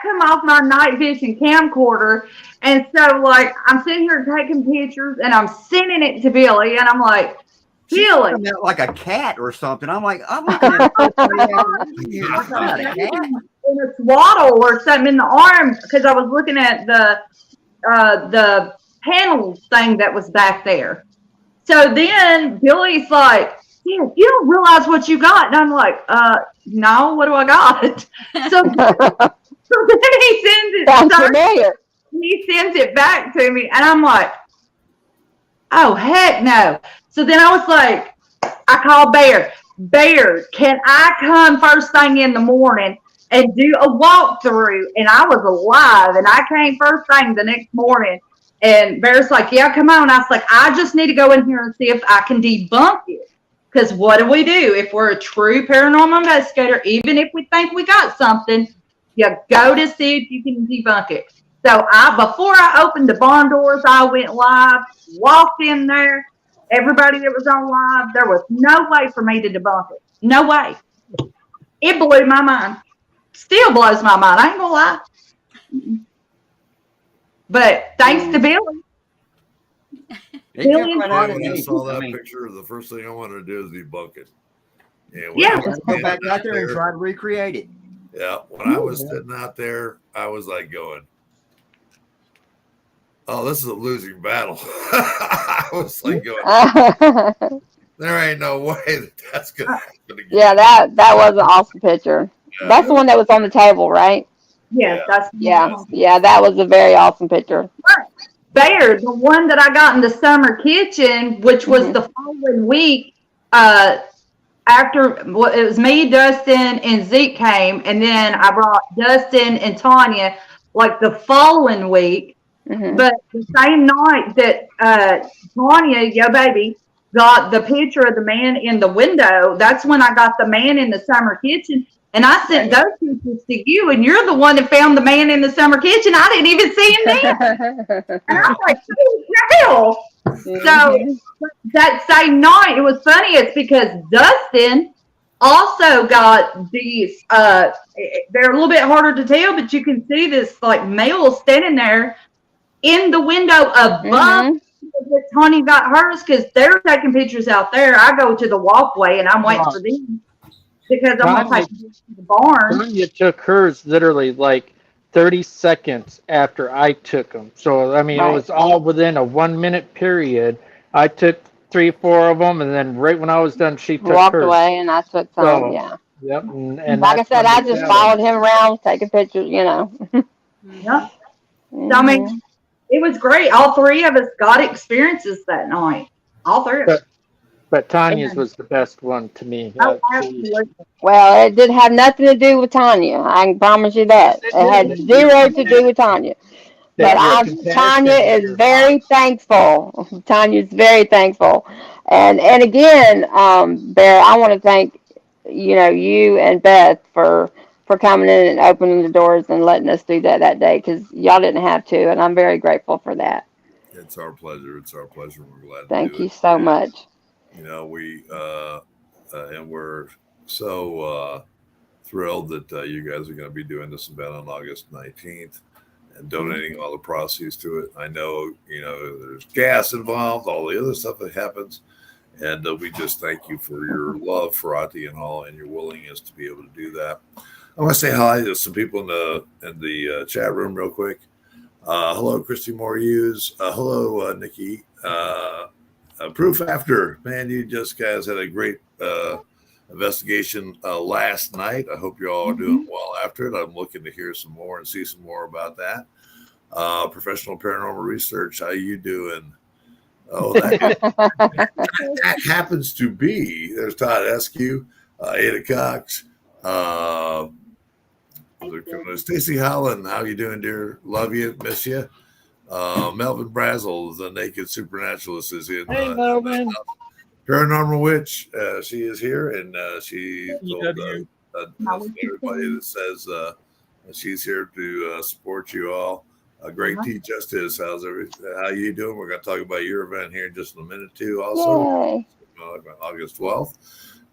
come off my night vision camcorder, and so like I'm sitting here taking pictures, and I'm sending it to Billy, and I'm like, Billy, like a cat or something. I'm like, I'm looking at in a swaddle or something in the arm because I was looking at the panel thing that was back there. So then Billy's like, yeah, you don't realize what you got. And I'm like, no, what do I got? So then he sends it. He sends it back to me. And I'm like, oh, heck no. So then I was like, I called Bear. Bear, can I come first thing in the morning and do a walkthrough? And I was alive, and I came first thing the next morning. And Bear's like, yeah, come on. I was like, I just need to go in here and see if I can debunk it. Because what do? If we're a true paranormal investigator, even if we think we got something, you go to see if you can debunk it. So before I opened the barn doors, I went live, walked in there. Everybody that was on live, there was no way for me to debunk it. No way. It blew my mind. Still blows my mind. I ain't gonna lie. But thanks to Billy. When I saw that picture, the first thing I wanted to do is debunk it. Let's go back out there and try to recreate it. Yeah, when I was sitting out there, I was like going, oh, this is a losing battle. I was like going, there ain't no way that's going to happen again. Yeah, that was an awesome picture. Yeah. That's the one that was on the table, right? Yes, yeah, that was a very awesome picture. Bear, the one that I got in the summer kitchen, which was the following week, after it was me, Dustin, and Zeke came, and then I brought Dustin and Tonya like the following week. But the same night that Tonya, Yobaby, got the picture of the man in the window, that's when I got the man in the summer kitchen. And I sent those pictures to you, and you're the one that found the man in the summer kitchen. I didn't even see him there. And I was like, holy hell. So that same night, it was funny. It's because Dustin also got these, they're a little bit harder to tell, but you can see this like male standing there in the window above. Tony got hers because they're taking pictures out there. I go to the walkway and I'm waiting for them because I'm going to take pictures to the barn. Tonya took hers literally like 30 seconds after I took them. So, I mean, it was all within a 1 minute period. I took 3, 4 of them, and then right when I was done, she took walked hers. away, and I took some, So, yeah. Yep. And like I said, I just followed him around, taking pictures, Yep. So, I mean, it was great. All 3 of us got experiences that night. All 3 of us. But Tanya's was the best one to me. Oh, absolutely. Well, it didn't have nothing to do with Tanya. I can promise you that. It had zero to do with Tanya. But Tanya is very thankful. Tanya's very thankful. And again, Bear, I want to thank, you and Beth for coming in and opening the doors and letting us do that day, because y'all didn't have to, and I'm very grateful for that. It's our pleasure. It's our pleasure. We're glad to Thank do you it. so much. We and we're so thrilled that you guys are going to be doing this event on August 19th and donating all the proceeds to it. I know, there's gas involved, all the other stuff that happens. And we just thank you for your love for Auntie and all, and your willingness to be able to do that. I want to say hi to some people in the chat room real quick. Hello, Christy Moore Hughes. Hello, Nikki. Proof After. Man, you just guys had a great investigation last night. I hope you all are doing well after it. I'm looking to hear some more and see some more about that. Professional Paranormal Research. How you doing? Oh, that happens to be. There's Todd Eskew, Ada Cox, Stacy Holland. How you doing, dear? Love you, miss you. Melvin Brazel, the naked supernaturalist, is in. Hey, Melvin. Paranormal Witch. She is here, and she told everybody that says she's here to support you all. Great Tea Justice. How you doing? We're going to talk about your event here in just a minute too. Also, August 12th,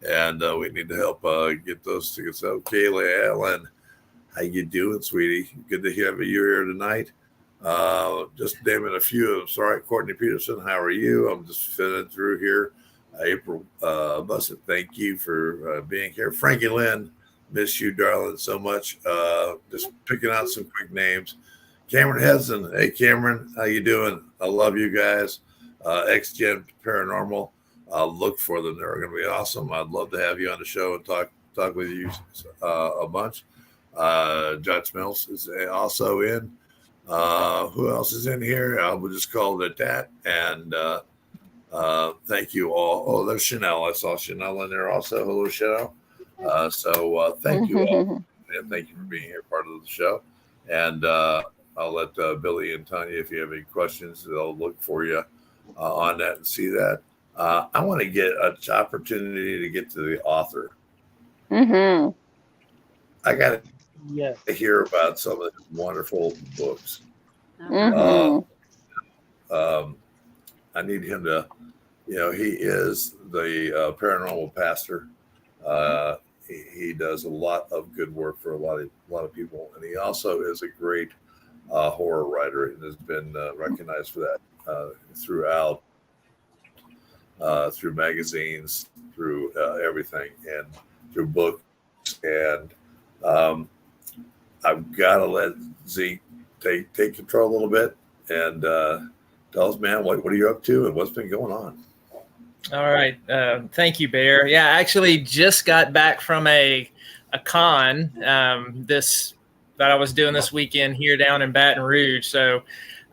and we need to help get those tickets out. Kayla Allen, how you doing, sweetie? Good to have you here tonight. Just naming a few of them. Sorry, Courtney Peterson. How are you? I'm just filling through here. April Bussett, thank you for being here. Frankie Lynn, miss you, darling, so much. Just picking out some quick names. Cameron Hedson. Hey, Cameron, how you doing? I love you guys. X-Gen Paranormal. I'll look for them. They're going to be awesome. I'd love to have you on the show and talk with you a bunch. Judge Mills is also in. Who else is in here? I will just call it that. And thank you all. Oh, there's Chanel. I saw Chanel in there also. Hello, Chanel. So thank you all. And thank you for being here, part of the show. And I'll let Billy and Tonya, if you have any questions, they'll look for you on that and see that. I want to get an opportunity to get to the author. Mm-hmm. I got to hear about some of his wonderful books. Mm-hmm. I need him to, he is the paranormal pastor. He does a lot of good work for a lot of people, and he also is a great horror writer and has been recognized for that throughout, through magazines, through everything, and through books. And I've got to let Zeke take control a little bit and tell us, man, what are you up to and what's been going on? All right. Thank you, Bear. Yeah, I actually just got back from a con that I was doing this weekend here down in Baton Rouge. So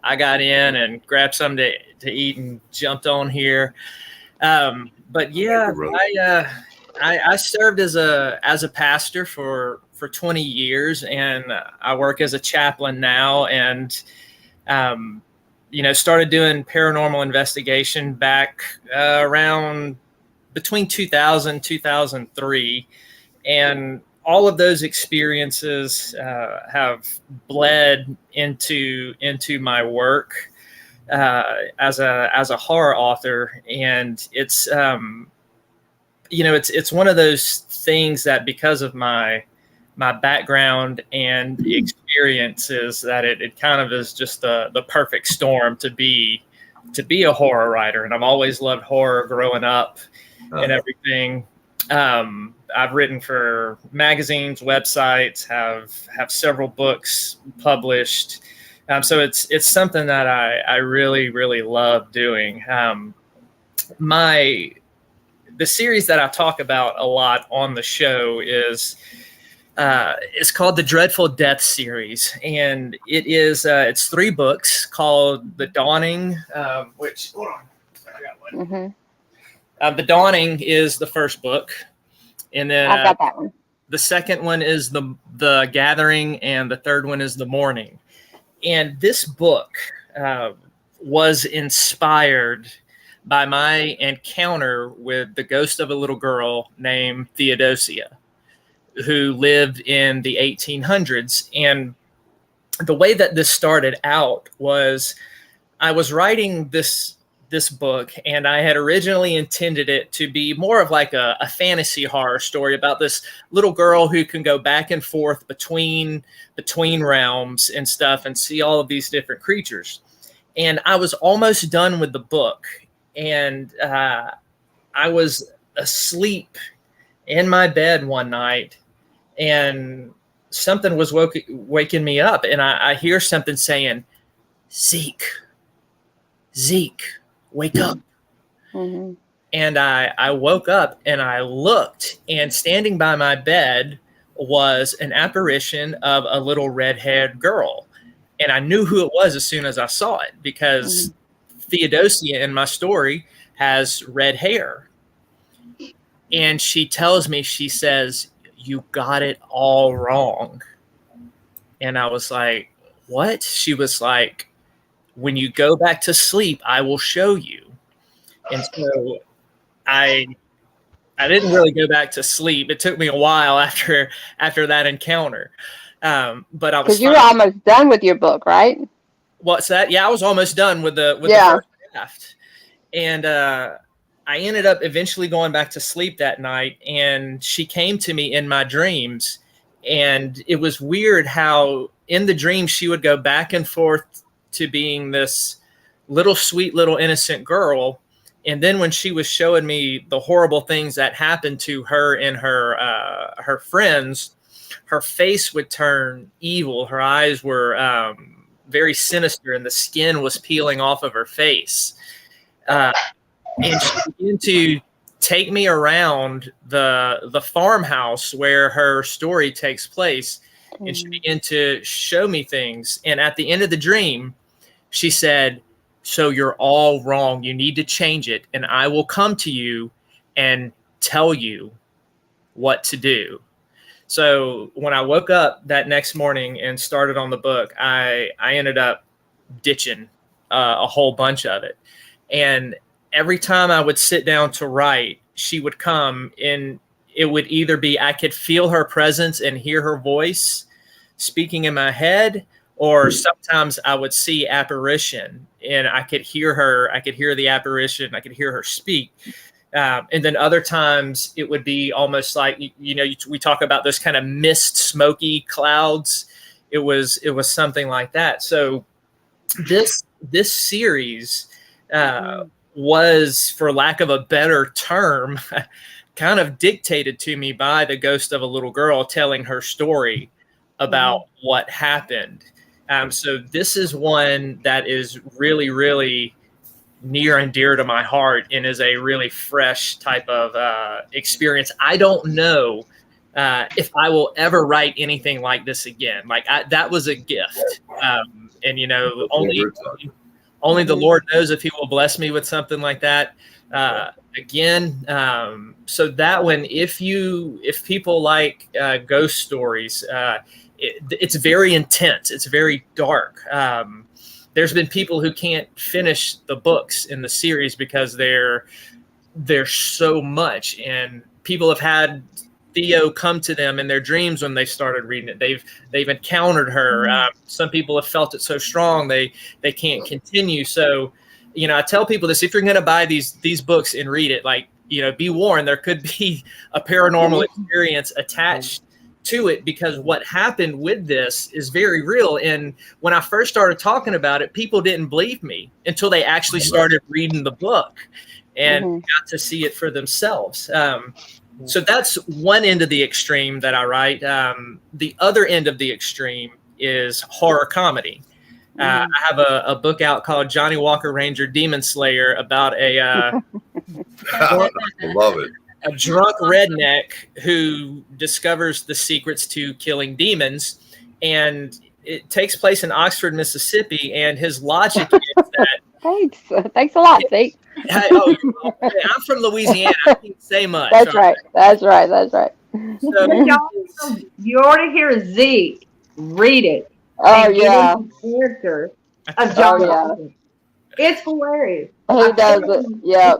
I got in and grabbed something to eat and jumped on here. But yeah, I served as a pastor for 20 years, and I work as a chaplain now, and started doing paranormal investigation back around between 2000 2003, and all of those experiences have bled into my work as a horror author. And it's it's one of those things that, because of my background and experiences, that it kind of is just the perfect storm to be a horror writer. And I've always loved horror growing up and everything. I've written for magazines, websites, have several books published. So it's something that I really, really love doing. The series that I talk about a lot on the show is called the Dreadful Death series, and it's 3 books called The Dawning, which, hold on, I got one. The Dawning is the first book, and then I've got that one. the second one is the Gathering, and the third one is the Mourning. And this book was inspired by my encounter with the ghost of a little girl named Theodosia, who lived in the 1800s. And the way that this started out was I was writing this book, and I had originally intended it to be more of like a fantasy horror story about this little girl who can go back and forth between realms and stuff and see all of these different creatures. And I was almost done with the book, and I was asleep in my bed one night, and something was waking me up, and I hear something saying, Zeke, wake up. Mm-hmm. And I woke up, and I looked, and standing by my bed was an apparition of a little red-haired girl. And I knew who it was as soon as I saw it, because Theodosia in my story has red hair. And she tells me, she says, you got it all wrong. And I was like, what? She was like, when you go back to sleep, I will show you. And so I didn't really go back to sleep. It took me a while after that encounter. But I was, because you were almost done with your book, right? What's that? Yeah, I was almost done with the first draft. And I ended up eventually going back to sleep that night, and she came to me in my dreams. And it was weird how in the dream she would go back and forth to being this little sweet little innocent girl. And then when she was showing me the horrible things that happened to her and her friends, her face would turn evil. Her eyes were very sinister, and the skin was peeling off of her face. And she began to take me around the farmhouse where her story takes place. And she began to show me things. And at the end of the dream, she said, so you're all wrong. You need to change it. And I will come to you and tell you what to do. So when I woke up that next morning and started on the book, I ended up ditching a whole bunch of it. And every time I would sit down to write, she would come, and it would either be I could feel her presence and hear her voice speaking in my head, or sometimes I would see apparition and I could hear her. I could hear the apparition. I could hear her speak. And then other times it would be almost like, we talk about those kind of mist, smoky clouds. It was something like that. So this series was, for lack of a better term, kind of dictated to me by the ghost of a little girl telling her story about what happened. So this is one that is really, really near and dear to my heart, and is a really fresh type of experience. I don't know if I will ever write anything like this again. That was a gift. And only the Lord knows if he will bless me with something like that again. So that one, if people like ghost stories, it's very intense. It's very dark. There's been people who can't finish the books in the series because there's so much, and people have had Theo come to them in their dreams when they started reading it. They've encountered her. Some people have felt it so strong they can't continue. So, I tell people this: if you're going to buy these books and read it, be warned, there could be a paranormal experience attached to it, because what happened with this is very real. And when I first started talking about it, people didn't believe me until they actually started reading the book and got to see it for themselves. So that's one end of the extreme that I write. The other end of the extreme is horror comedy. I have a book out called Johnny Walker Ranger Demon Slayer about I love it. A drunk redneck who discovers the secrets to killing demons. And it takes place in Oxford, Mississippi, and his logic is that. Thanks a lot, Zeke. I'm from Louisiana. I can't say much. That's right. That's right. So, you already hear Zeke read it. Oh and yeah. get into the character of John. Walker. It's hilarious. He does it. Yeah.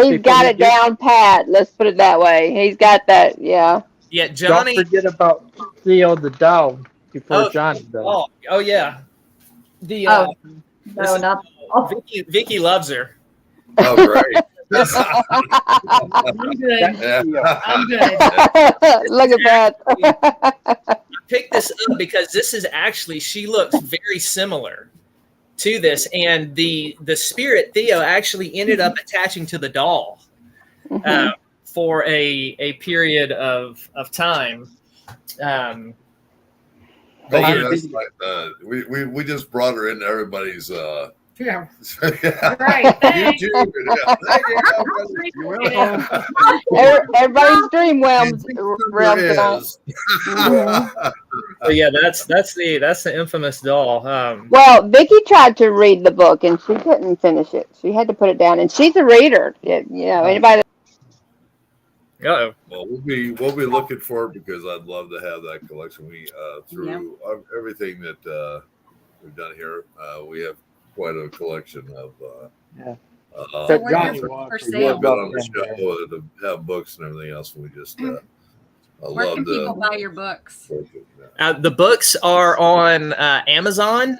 He's got it down pat. Let's put it that way. He's got that. Yeah. Yeah, Johnny. Don't forget about Theo the dog before Johnny does. Oh yeah. The no, not. Vickie loves her. Oh, great. I'm good. I'm good. Look at that. I picked this up because this is actually, she looks very similar to this, and the spirit Theo actually ended up attaching to the doll for a period of time. We just brought her into everybody's Yeah. Right. YouTube. Everybody's dream realms tonight. So yeah, that's the infamous doll. Well, Vickie tried to read the book and she couldn't finish it. She had to put it down, and she's a reader. Anybody. Uh-oh. Well, we'll be looking for it because I'd love to have that collection. We through everything that we've done here, we have quite a collection of. So Johnny for We've sale. been on the show to have books and everything else. We just Where love can people buy your books? The books are on Amazon.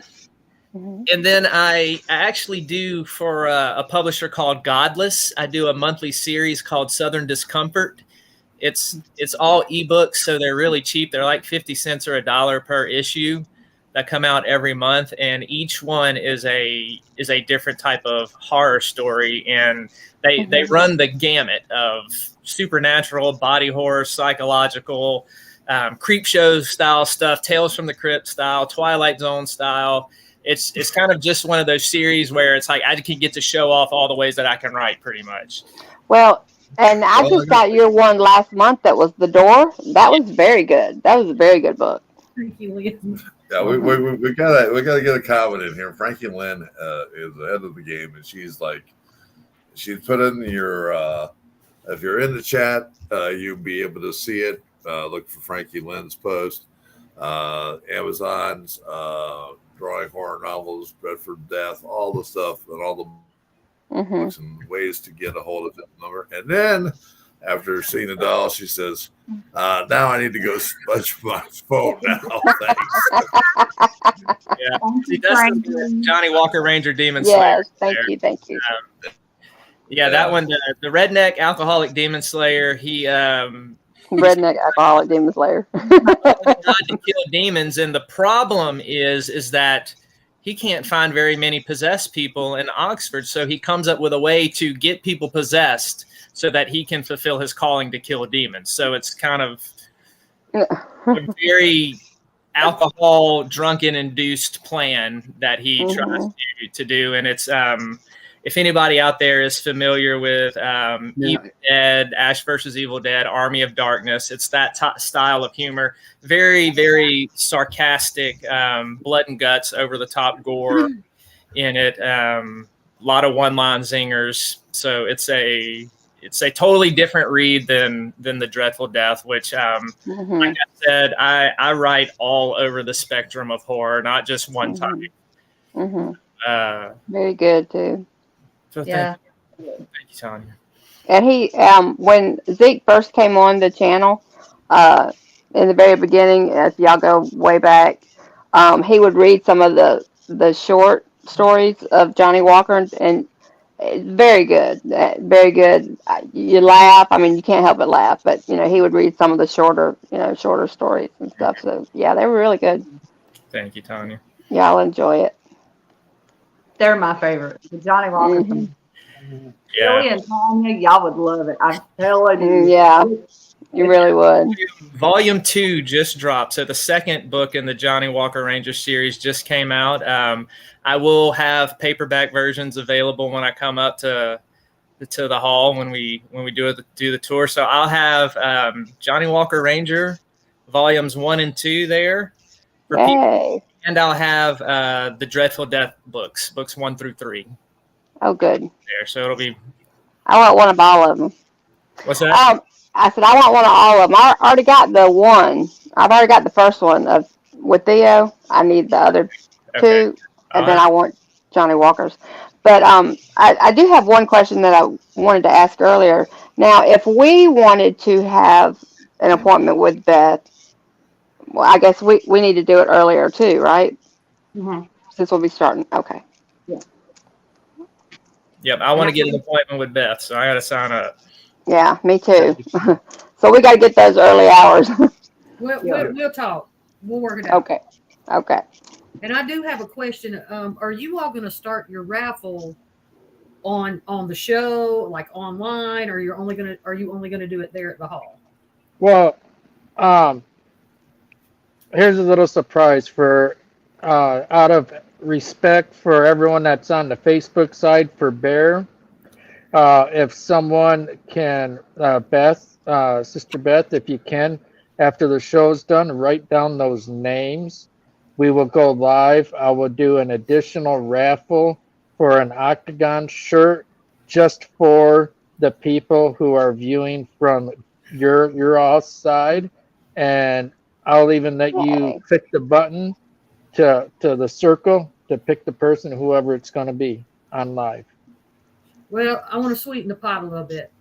And then I actually do for a publisher called Godless. I do a monthly series called Southern Discomfort. It's all ebooks, so they're really cheap. They're like 50 cents or $1 per issue that come out every month, and each one is a different type of horror story, and they run the gamut of supernatural, body horror, psychological, creep show style stuff, Tales from the Crypt style, Twilight Zone style. It's kind of just one of those series where it's like I can get to show off all the ways that I can write, pretty much. Well, and I just got your one last month that was The Door. That was very good. That was a very good book. Thank you, Liam. Yeah, we gotta get a comment in here. Frankie Lynn is ahead of the game, and she's put in your if you're in the chat, you'll be able to see it. Look for Frankie Lynn's post. Amazon's drawing horror novels, Bedford Death, all the stuff, and all the books and ways to get a hold of that number. And then after seeing the doll, she says, now I need to go smudge my phone now. Thanks. Yeah. See, that's the Johnny Walker Ranger Demon Slayer. Yes, thank you. Yeah, that one, the redneck alcoholic demon slayer, he redneck alcoholic demon slayer. God to kill demons, and the problem is that he can't find very many possessed people in Oxford, so he comes up with a way to get people possessed so that he can fulfill his calling to kill demons. So it's kind of a very alcohol drunken induced plan that he tries to do, and it's if anybody out there is familiar with Evil Dead, Ash versus Evil Dead, Army of Darkness, it's that style of humor. Very, very sarcastic, blood and guts, over the top gore in it. A lot of one-line zingers. So it's a totally different read than the Dreadful Death, which, like I said, I write all over the spectrum of horror, not just one type. Very good too. So thank you, Tonya. And he, when Zeke first came on the channel, in the very beginning, as y'all go way back, he would read some of the short stories of Johnny Walker, and very good, very good. You laugh. I mean, you can't help but laugh. But he would read some of the shorter stories and stuff. So yeah, they were really good. Thank you, Tonya. Yeah, I'll enjoy it. They're my favorite. The Johnny Walker. Yeah. Billy and Tonya, y'all would love it. I'm telling you. Yeah, you really would. Volume 2 just dropped. So the second book in the Johnny Walker Ranger series just came out. I will have paperback versions available when I come up to the hall when we do the tour. So I'll have Johnny Walker Ranger volumes 1 and 2 there. for people. Yay. And I'll have the Dreadful Death books 1 through 3 Oh, good. there. So it'll be. I want one of all of them. What's that? I said I want one of all of them. I already got the one. I've already got the first one with Theo. I need the other two, and then I want Johnny Walker's. But I do have one question that I wanted to ask earlier. Now, if we wanted to have an appointment with Beth, well, I guess we need to do it earlier too, right? Mhm. Since we'll be starting. Okay. Yep, I want to get an appointment with Beth, so I got to sign up. Yeah, me too. So we got to get those early hours. We'll talk. We'll work it out. Okay. Okay. And I do have a question. Are you all going to start your raffle on the show, like online, or are you only going to do it there at the hall? Well, here's a little surprise for out of respect for everyone that's on the Facebook side for Bear. If someone can, Beth, Sister Beth, if you can, after the show's done, write down those names. We will go live. I will do an additional raffle for an Octagon shirt just for the people who are viewing from your all side, and I'll even let you click the button to the circle to pick the person, whoever it's going to be on live. Well, I want to sweeten the pot a little bit.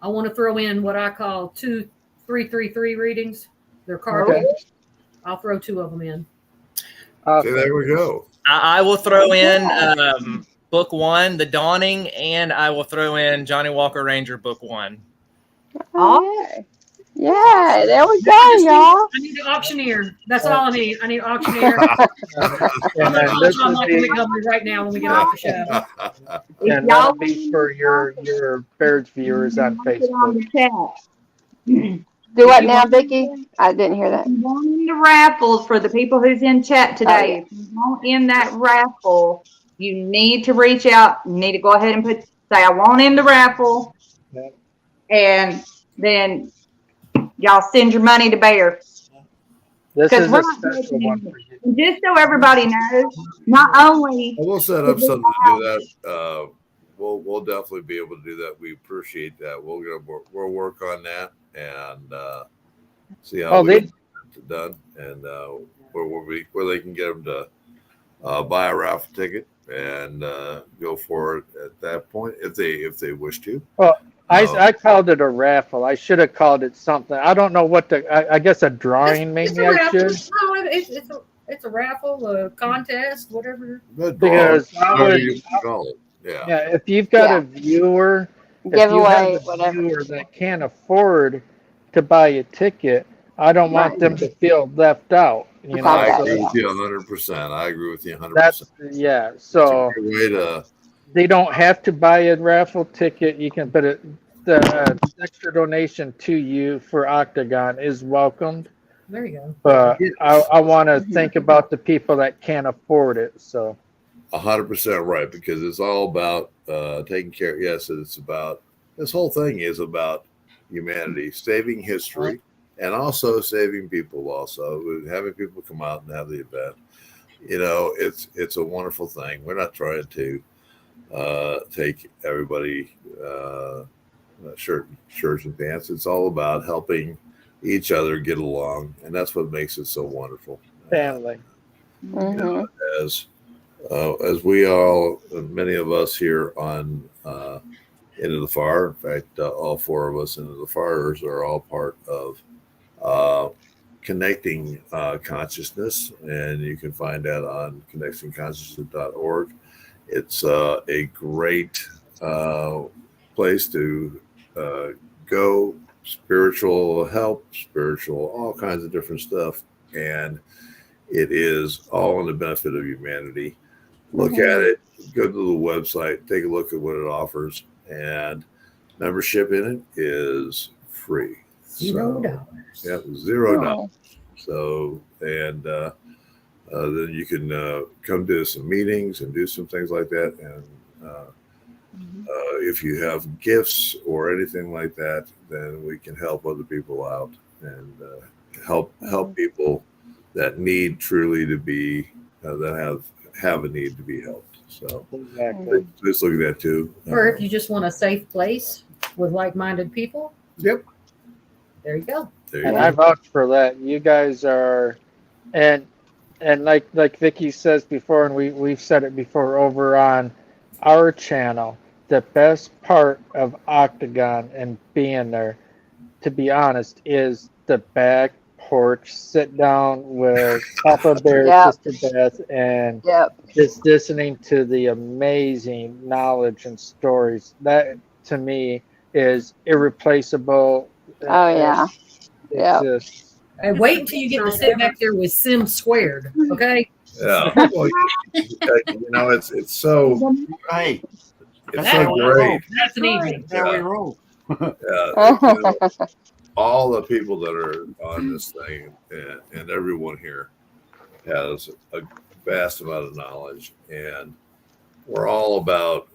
I want to throw in what I call 2 333 readings. They're card readings. I'll throw 2 of them in. Okay, there we go. I will throw in book 1, The Dawning, and I will throw in Johnny Walker Ranger book 1. Oh, yeah, there we go, y'all. I need an auctioneer. That's all I need. I need an auctioneer. I'm going to call John Michael Montgomery right now when we get off the show. And that'll be for your Bears viewers on Facebook. Do what now, Vickie? I didn't hear that. The raffles for the people who's in chat today. If you want in that raffle, you need to reach out. You need to go ahead and say, I want in the raffle. And then y'all send your money to Bear. This is a special one for you. Just so everybody knows, not only. We'll set up something to do that. We'll definitely be able to do that. We appreciate that. We'll work on that and see how we get it done, and where they can get them to buy a raffle ticket and go for it at that point if they wish to. Well, I called it a raffle. I should have called it something. I don't know what I guess a drawing maybe I should. No, it's a raffle, a contest, whatever. Because if you've got a viewer, giveaway, viewer that can't afford to buy a ticket, I don't want them to feel left out. You know, I agree with you 100%. I agree with you 100%. So that's a great way to. They don't have to buy a raffle ticket. You can, but the extra donation to you for Octagon is welcomed. There you go. But I want to think about the people that can't afford it. So 100% right, because it's all about taking care. Yes, it's about this whole thing is about humanity, saving history, and also saving people. Also, having people come out and have the event. You know, it's a wonderful thing. We're not trying to take everybody shirts and pants. It's all about helping each other get along, and that's what makes it so wonderful. Family. You know, as we all, many of us here on Into the Far, in fact, all 4 of us Into the Farers are all part of Connecting Consciousness, and you can find that on connectingconsciousness.org. It's a great place to go, spiritual help, all kinds of different stuff. And it is all in the benefit of humanity. Look at it, go to the website, take a look at what it offers. And membership in it is free. $0. Yeah, $0. So, and then you can come to some meetings and do some things like that. And if you have gifts or anything like that, then we can help other people out and help people that need truly to be that have a need to be helped. So Exactly. just look at that too. Or if you just want a safe place with like-minded people, Yep. there you go. There you And go. I vouch for that. You guys are, and like Vickie says before, and we've said it before over on our channel, the best part of Octagon and being there, to be honest, is the back porch sit down with Papa Bear, Yep. Sister Beth, and Yep. just listening to the amazing knowledge and stories. That to me is irreplaceable. Oh yeah. It's Yep. just And wait until you get to sit back there with Sim squared, okay? Yeah. Well, you know, it's so Hey, it's so great. That's an evening. there we roll. Yeah, you know, all the people that are on this thing and everyone here has a vast amount of knowledge, and we're all about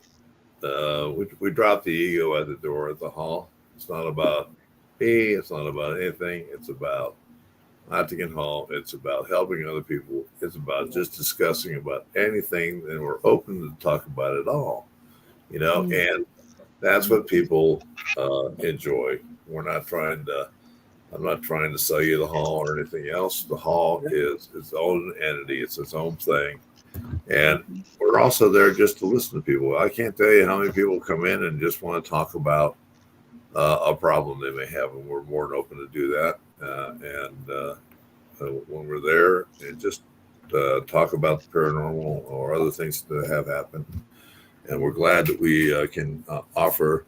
we drop the ego at the door at the hall. It's not about me, it's not about anything, it's about Nottingham Hall, it's about helping other people, it's about just discussing about anything, and we're open to talk about it all, you know. And that's what people enjoy. We're not trying to I'm not trying to sell you the hall or anything else. The hall is its own entity. It's its own thing. And we're also there just to listen to people. I can't tell you how many people come in and just want to talk about a problem they may have, and we're more than open to do that. When we're there, and just talk about the paranormal or other things that have happened. And we're glad that we can offer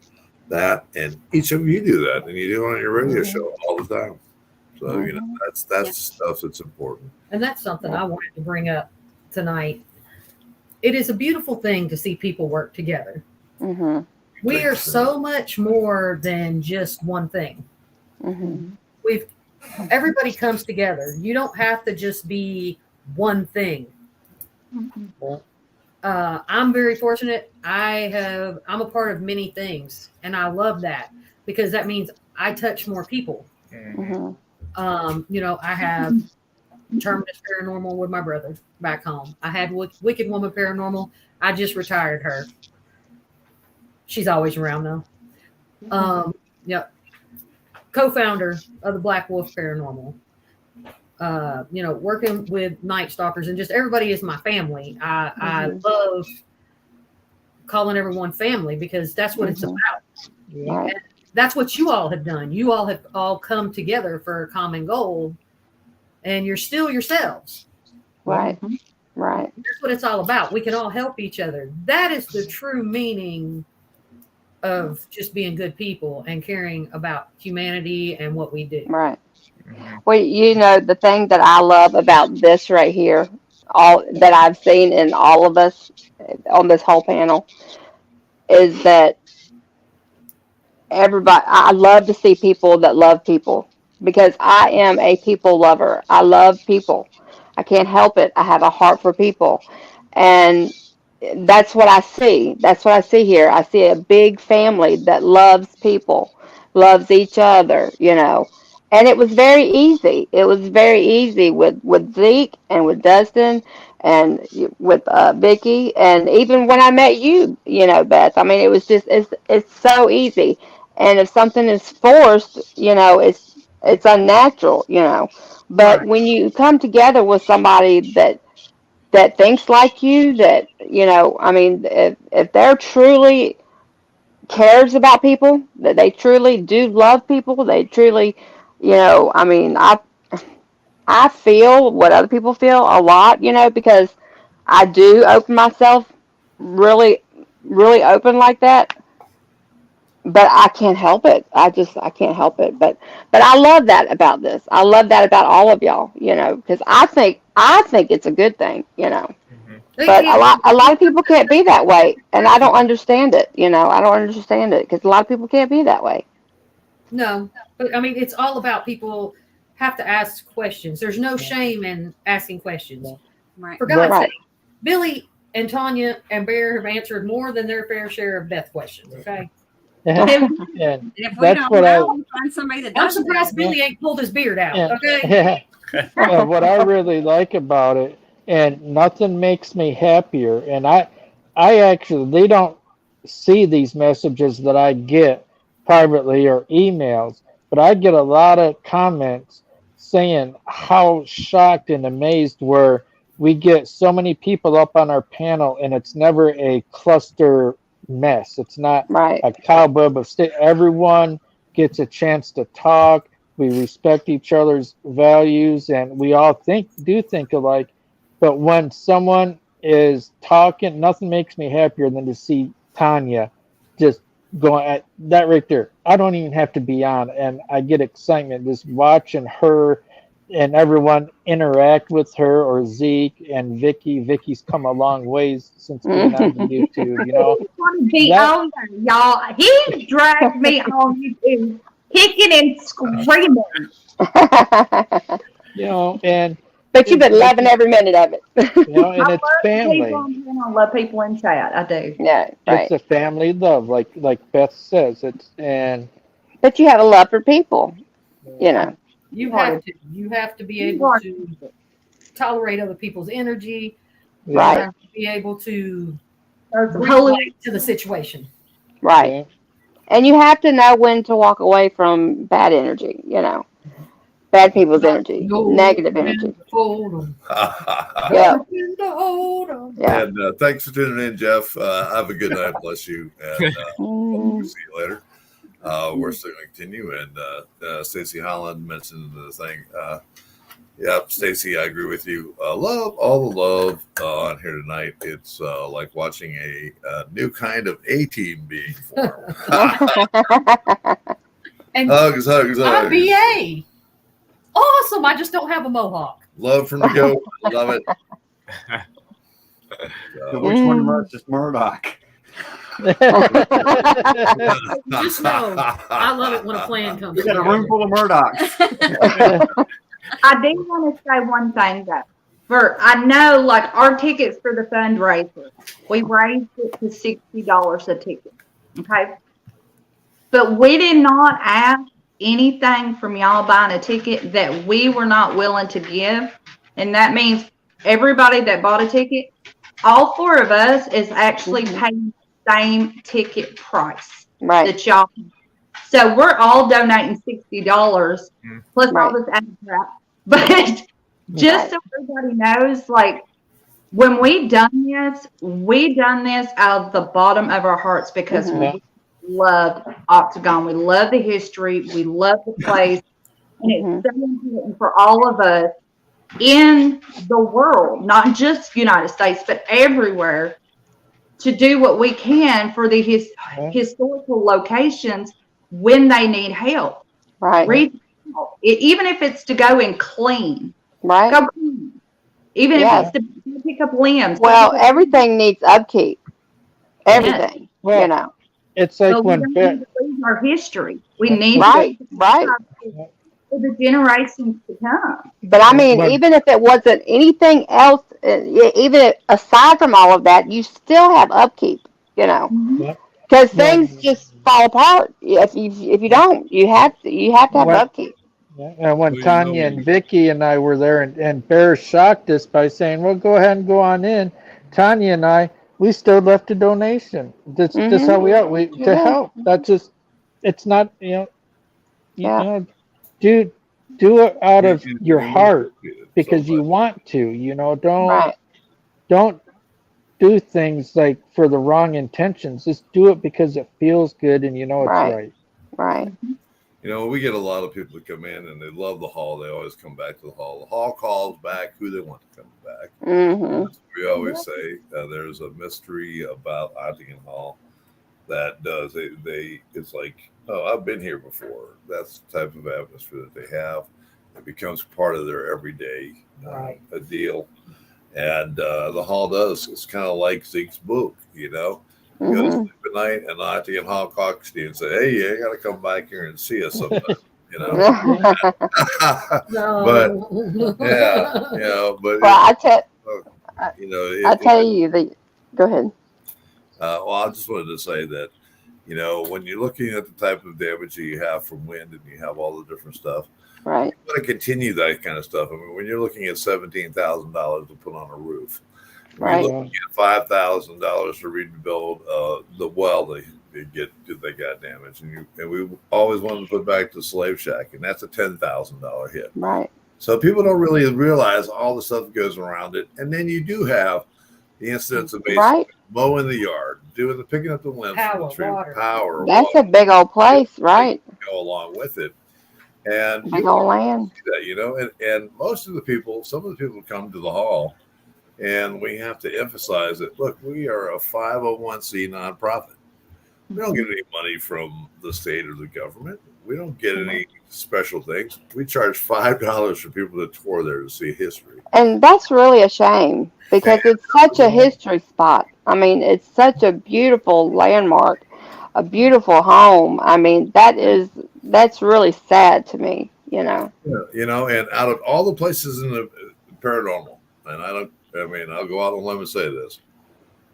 that, and each of you do that, and you do it on your radio show all the time. So you know that's the stuff that's important. And that's something I wanted to bring up tonight. It is a beautiful thing to see people work together. Mm-hmm. We are so much more than just one thing. Mm-hmm. Everybody comes together. You don't have to just be one thing. Mm-hmm. I'm very fortunate. I'm a part of many things, and I love that because that means I touch more people. Mm-hmm. You know, I have Terminus Paranormal with my brother back home. I had Wicked Woman Paranormal. I just retired her. She's always around though. Yep. Co-founder of the Black Wolf Paranormal. You know, working with Night Stalkers, and just everybody is my family. I love calling everyone family because that's what it's about. Right. And that's what you all have done. You all have all come together for a common goal, and you're still yourselves. Right. Right. That's what it's all about. We can all help each other. That is the true meaning of just being good people and caring about humanity and what we do. Right. Well, you know, the thing that I love about this right here, all that I've seen in all of us on this whole panel, is that I love to see people that love people because I am a people lover. I love people. I can't help it. I have a heart for people. And that's what I see. That's what I see here. I see a big family that loves people, loves each other, you know. And it was very easy. It was very easy with Zeke and with Dustin and with Vickie, and even when I met you, you know, Beth. I mean, it was just it's so easy. And if something is forced, you know, it's unnatural, you know. But Right. when you come together with somebody that thinks like you, that, you know, I mean, if they're truly cares about people, that they truly do love people, they truly, you know, I mean, I feel what other people feel a lot, you know, because I do open myself really, really open like that. But I can't help it. I can't help it. But I love that about this. I love that about all of y'all, you know, because I think it's a good thing, you know. But a lot of people can't be that way, and I don't understand it. You know, I don't understand it because a lot of people can't be that way. No, but I mean, it's all about people have to ask questions. There's no shame in asking questions. Right. For God's Right. sake, Billy and Tonya and Bear have answered more than their fair share of death questions. Okay. And And if we that's don't what know, we find somebody that I'm does. surprised Billy ain't pulled his beard out. Yeah. Okay. What I really like about it, and nothing makes me happier. And I actually, they don't see these messages that I get privately or emails, but I get a lot of comments saying how shocked and amazed we get so many people up on our panel, and it's never a cluster mess. It's not Right. a cobweb of state. Everyone gets a chance to talk. We respect each other's values, and we all do think alike. But when someone is talking, nothing makes me happier than to see Tonya just going at that right there. I don't even have to be on, and I get excitement just watching her and everyone interact with her, or Zeke and Vickie. Vickie's come a long ways since being on the YouTube, you know. Want to be on there, y'all. He dragged me on YouTube, kicking and screaming. You know, and But you've been loving every minute of it. you know, and I it's love family. people on panel, I love people in chat. I do. Yeah, right. It's a family love, like Beth says. But you have a love for people, you know. You have to. You have to be able to tolerate other people's energy. You Right. have to be able to There's a relate to the situation. Right. Yeah. And you have to know when to walk away from bad energy, you know. Bad people's energy, negative energy. Hold 'em. Yeah. Hold 'em. Yeah. And thanks for tuning in, Jeff. Have a good night. Bless you. And we'll see you later. We're still going to continue. And Stacey Holland mentioned the thing. Yep, Stacey, I agree with you. Love, all the love on here tonight. It's like watching a new kind of A-team being formed. And Hugs, hugs, I'm hugs. BA. Awesome. I just don't have a mohawk. Love from the go. Love it. So which one of us is Murdoch? Just know, I love it when a plan comes We got a together. room full of Murdochs. I do want to say one thing though. I know, like our tickets for the fundraiser, we raised it to $60 a ticket. Okay, but we did not ask anything from y'all buying a ticket that we were not willing to give, and that means everybody that bought a ticket, all four of us is actually paying the same ticket price Right. that y'all. So we're all donating $60 plus all Right. this other crap. But just so everybody knows, like when we done this out of the bottom of our hearts because we loved Octagon. We love the history. We love the place. And it's so important for all of us in the world, not just United States, but everywhere, to do what we can for the historical locations when they need help. Right. Even if it's to go and clean. Right. Go clean. Even if it's to pick up limbs. Well, everything needs upkeep. Everything. Well, you know. It's like but we when don't need to lose our history. We need Right. to Right. for the generations to come. But I mean, even if it wasn't anything else, even aside from all of that, you still have upkeep, you know, because things just fall apart. If you don't, you have to have upkeep. Yeah, and when Tonya and Vickie and I were there, and Bear shocked us by saying, "Well, go ahead and go on in," Tonya and I, we still left a donation. That's how we are. To help. That's just. It's not you know, do it out of your heart because you want to. You know, don't do things like for the wrong intentions. Just do it because it feels good and you know it's right. Right. You know, we get a lot of people that come in and they love the hall. They always come back to the hall. The hall calls back who they want to come back. Mm-hmm. We always say there's a mystery about Octagon Hall that does. It's like, oh, I've been here before. That's the type of atmosphere that they have. It becomes part of their everyday a deal. And the hall does. It's kind of like Zeke's book, you know. You go to sleep at night and Octagon Hall calls to you and say, hey, you got to come back here and see us sometime, you know. But, yeah, you know, but. Well, I you know, I tell you that. Go ahead. Well, I just wanted to say that You know, when you're looking at the type of damage that you have from wind and you have all the different stuff, Right. you want to continue that kind of stuff. I mean, when you're looking at $17,000 to put on a roof, when Right. you're looking at $5,000 to rebuild the well they got damaged, and we always wanted to put back the slave shack, and that's a $10,000 hit. Right. So people don't really realize all the stuff that goes around it, and then you do have the incidents of basically Right. mowing the yard, doing the picking up the limbs from the tree, power, That's water, a big old place, right? go along with it, and Big old land. that, you know, and most of the people, some of the people come to the hall, and we have to emphasize that, look, we are a 501c nonprofit. We don't get any money from the state or the government. We don't get any special things. We charge $5 for people to tour there to see history. And that's really a shame because it's such a history spot. I mean, it's such a beautiful landmark, a beautiful home. I mean, that's really sad to me, you know. Yeah, you know, and out of all the places in the paranormal, and I'll go out on a limb and say this,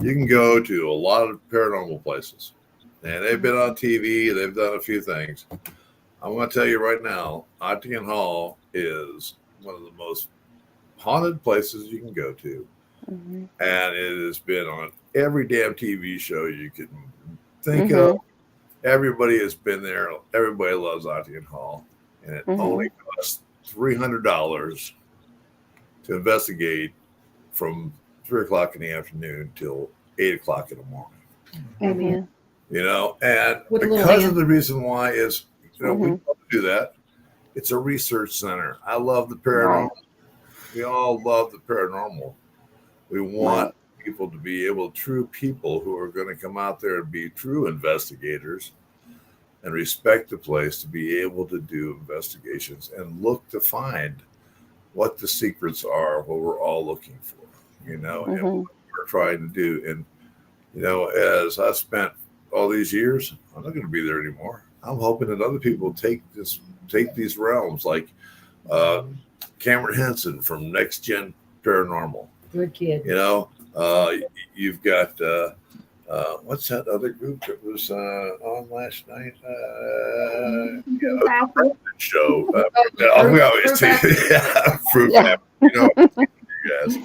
you can go to a lot of paranormal places, and they've been on TV, they've done a few things. I'm going to tell you right now, Octagon Hall is one of the most haunted places you can go to, and it has been on every damn TV show you can think of. Everybody has been there. Everybody loves Octagon Hall, and it only costs $300 to investigate from 3 o'clock in the afternoon till 8 o'clock in the morning. Amen. You know, and With a little because hand. of the reason why is, you know, we love to do that. It's a research center. I love the paranormal. We all love the paranormal. We want people to be true people who are going to come out there and be true investigators and respect the place, to be able to do investigations and look to find what the secrets are, what we're all looking for, you know, and what we're trying to do. And, you know, as I spent all these years, I'm not going to be there anymore. I'm hoping that other people take these realms, like Cameron Henson from Next Gen Paranormal. Good kid. You know, you've got what's that other group that was on last night? Show. We always take Fruit Family. You know, you guys.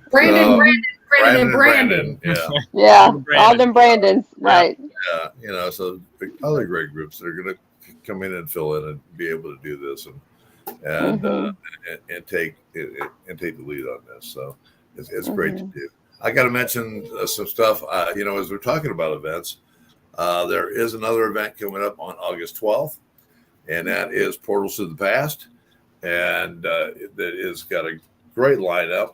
Brandon. Yeah. Yeah. All them Brandons. Right. Yeah. You know, so other great groups that are going to come in and fill in and be able to do this and take the lead on this. So it's great to do. I got to mention some stuff. You know, as we're talking about events, there is another event coming up on August 12th, and that is Portals to the Past, and that is got a great lineup.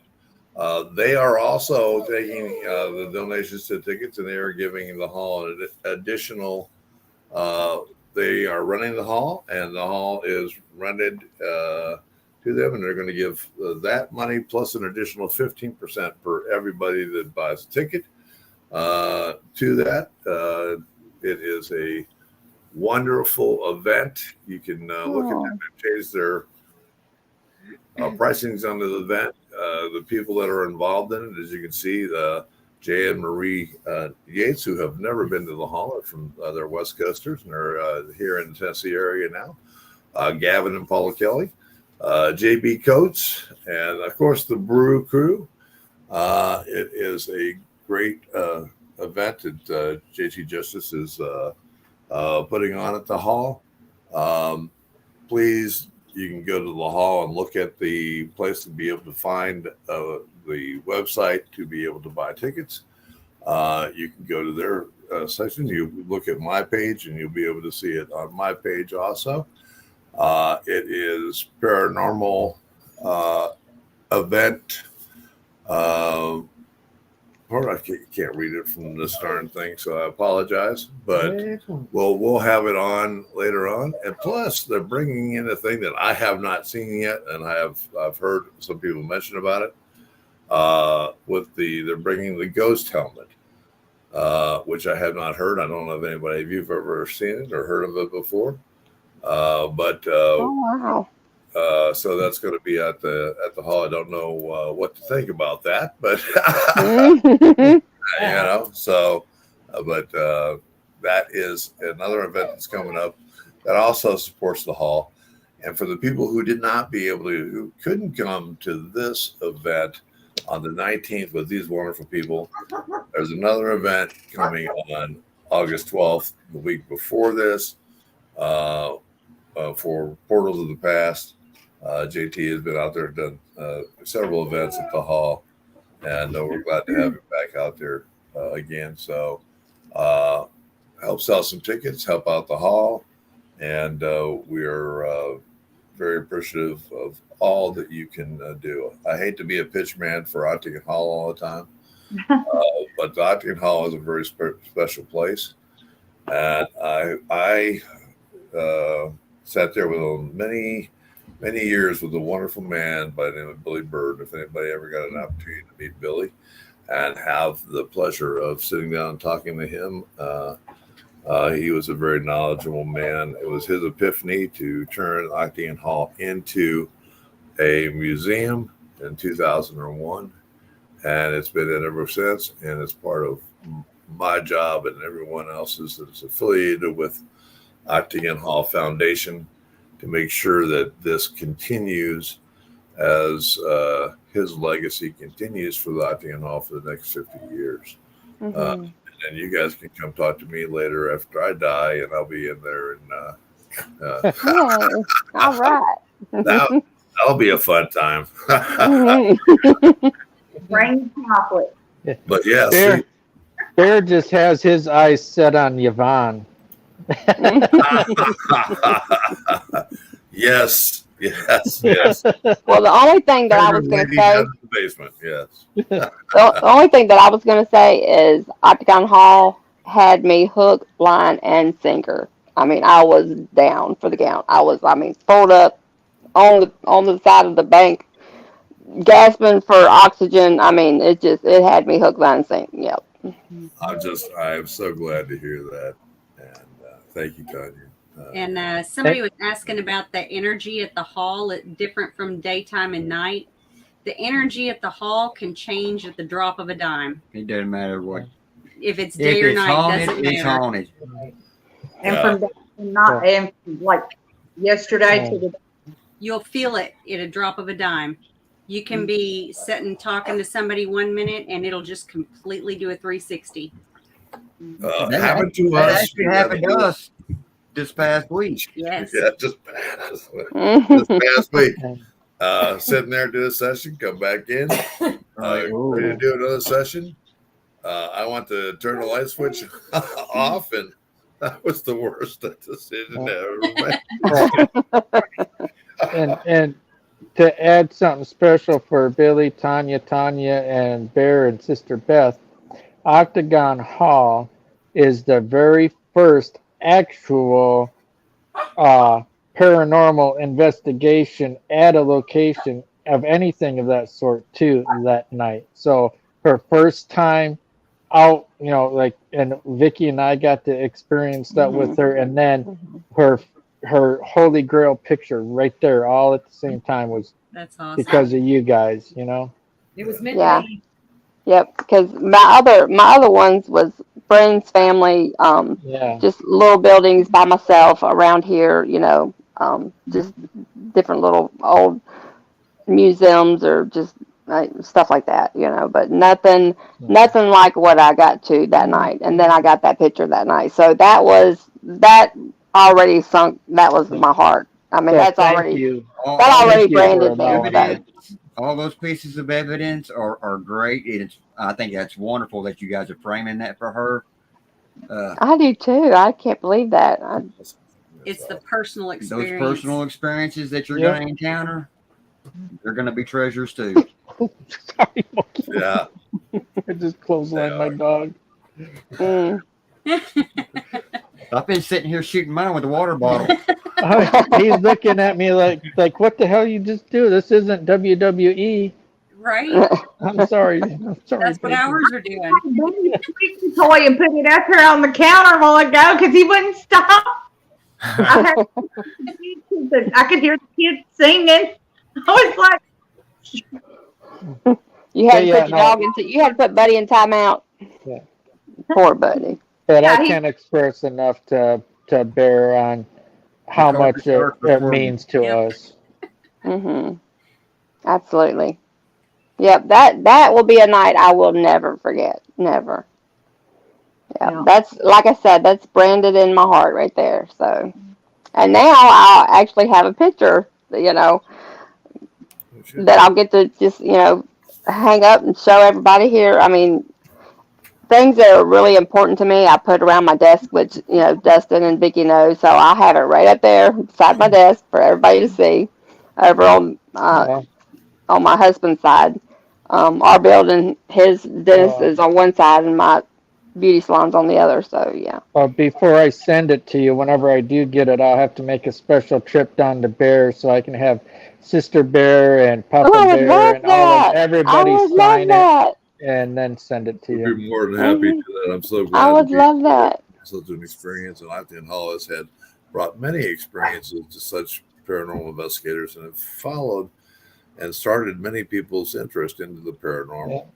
They are also taking the donations to tickets, and they are giving the hall an additional. They are running the hall, and the hall is rented to them, and they're going to give that money plus an additional 15% for everybody that buys a ticket to that. It is a wonderful event. You can look at them and change their pricings on the event. The people that are involved in it, as you can see, Jay and Marie Yates, who have never been to the hall, are from they're West Coasters, and are here in the Tennessee area now. Gavin and Paula Kelly, JB Coates, and of course the Brew Crew. It is a great event that JT Justice is putting on at the hall. Please, you can go to the hall and look at the place to be able to find the website to be able to buy tickets. You can go to their section. You look at my page, and you'll be able to see it on my page also. It is paranormal event. I can't read it from this darn thing, so I apologize. But we'll have it on later on. And plus, they're bringing in a thing that I have not seen yet, and I've heard some people mention about it. They're bringing the ghost helmet, which I have not heard. I don't know if anybody of you've ever seen it or heard of it before. So that's going to be at the hall. I don't know what to think about that, but you know. So, but that is another event that's coming up that also supports the hall. And for the people who who couldn't come to this event on the 19th with these wonderful people, there's another event coming on August 12th, the week before this, for Portals of the Past. JT has been out there, done several events at the hall, and we're glad to have him back out there again. So help sell some tickets, help out the hall, and we are very appreciative of all that you can do. I hate to be a pitch man for Octagon Hall all the time, but the Octagon Hall is a very special place. And I sat there with many years with a wonderful man by the name of Billy Bird. If anybody ever got an opportunity to meet Billy and have the pleasure of sitting down and talking to him, he was a very knowledgeable man. It was his epiphany to turn Octagon Hall into a museum in 2001, and it's been in ever since, and it's part of my job and everyone else's that's affiliated with Octagon Hall Foundation to make sure that this continues as his legacy continues for the Octagon Hall for the next 50 years. Mm-hmm. And you guys can come talk to me later after I die, and I'll be in there. And Yay. All right. that'll be a fun time. Brain chocolate. But yes, Bear just has his eyes set on Yvonne. yes. Well, the only thing that I was going to say, in the basement, yes. the only thing that I was going to say is Octagon Hall had me hook, line, and sinker. I mean, I was down for the count. I was, pulled up on the side of the bank, gasping for oxygen. I mean, it had me hook, line, and sinker. Yep. I am so glad to hear that, and thank you, Tonya. And somebody was asking about the energy at the hall, different from daytime and night. The energy at the hall can change at the drop of a dime. It doesn't matter what. If it's day or night, haunted, doesn't it's matter. haunted. And from not and like yesterday to the You'll feel it at a drop of a dime. You can be sitting talking to somebody 1 minute, and it'll just completely do a 360. Happened to That us. actually happened to us this past week. Yes. Yeah, just this past week. Sitting there, do a session, come back in, ready to do another session. I want to turn the light switch off, and that was the worst decision ever made. And to add something special for Billy, Tonya, and Bear and Sister Beth, Octagon Hall is the very first actual paranormal investigation at a location of anything of that sort too that night. So her first time out, and Vickie and I got to experience that with her, and then her Holy Grail picture right there all at the same time was That's awesome. because of you guys, It was meant Yeah. to be. Yep. Because my other ones was friends, family, Yeah. just little buildings by myself around here. Just different little old museums or just stuff like that. But nothing like what I got to that night. And then I got that picture that night. So that already sunk. That was my heart. I mean, Yeah, that's thank already you. that already Thank you for branded me. allowing So. All those pieces of evidence are great. I think that's wonderful that you guys are framing that for her. I do too. I can't believe that. It's the personal Those experience. personal experiences that you're Yep. going to encounter, they're going to be treasures too. Sorry, Mookie. Yeah. I just clotheslined my dog. Mm. I've been sitting here shooting mine with a water bottle. He's looking at me like what the hell you just do? This isn't WWE. Right? I'm sorry. I'm sorry. That's what baby. ours are doing. took the toy and put it up there on the counter a while ago because he wouldn't stop. I could hear the kids singing. I was like, You had to Yeah, put your dog you had to put Buddy in timeout. Yeah. Poor Buddy. but Yeah, I can't express enough to bear on how much it means to us. Mhm. Absolutely. Yep. That will be a night I will never forget. Never. Yeah. Yeah. That's like I said. That's branded in my heart right there. So, and now I'll actually have a picture. That I'll get to just hang up and show everybody here. I mean, things that are really important to me, I put around my desk, which Dustin and Vickie know. So I have it right up there beside my desk for everybody to see. Over on my husband's side, our building, his dentist is on one side, and my beauty salon's on the other. So yeah. Well, before I send it to you, whenever I do get it, I'll have to make a special trip down to Bear so I can have Sister Bear and Papa Oh, I would Bear love and all of that. I everybody would love sign it that. and then send it to We'd you. be more than happy to do that. I'm so glad I would to be love that. such an experience, and Anthony Hall has had brought many experiences to such paranormal investigators and have followed and started many people's interest into the paranormal.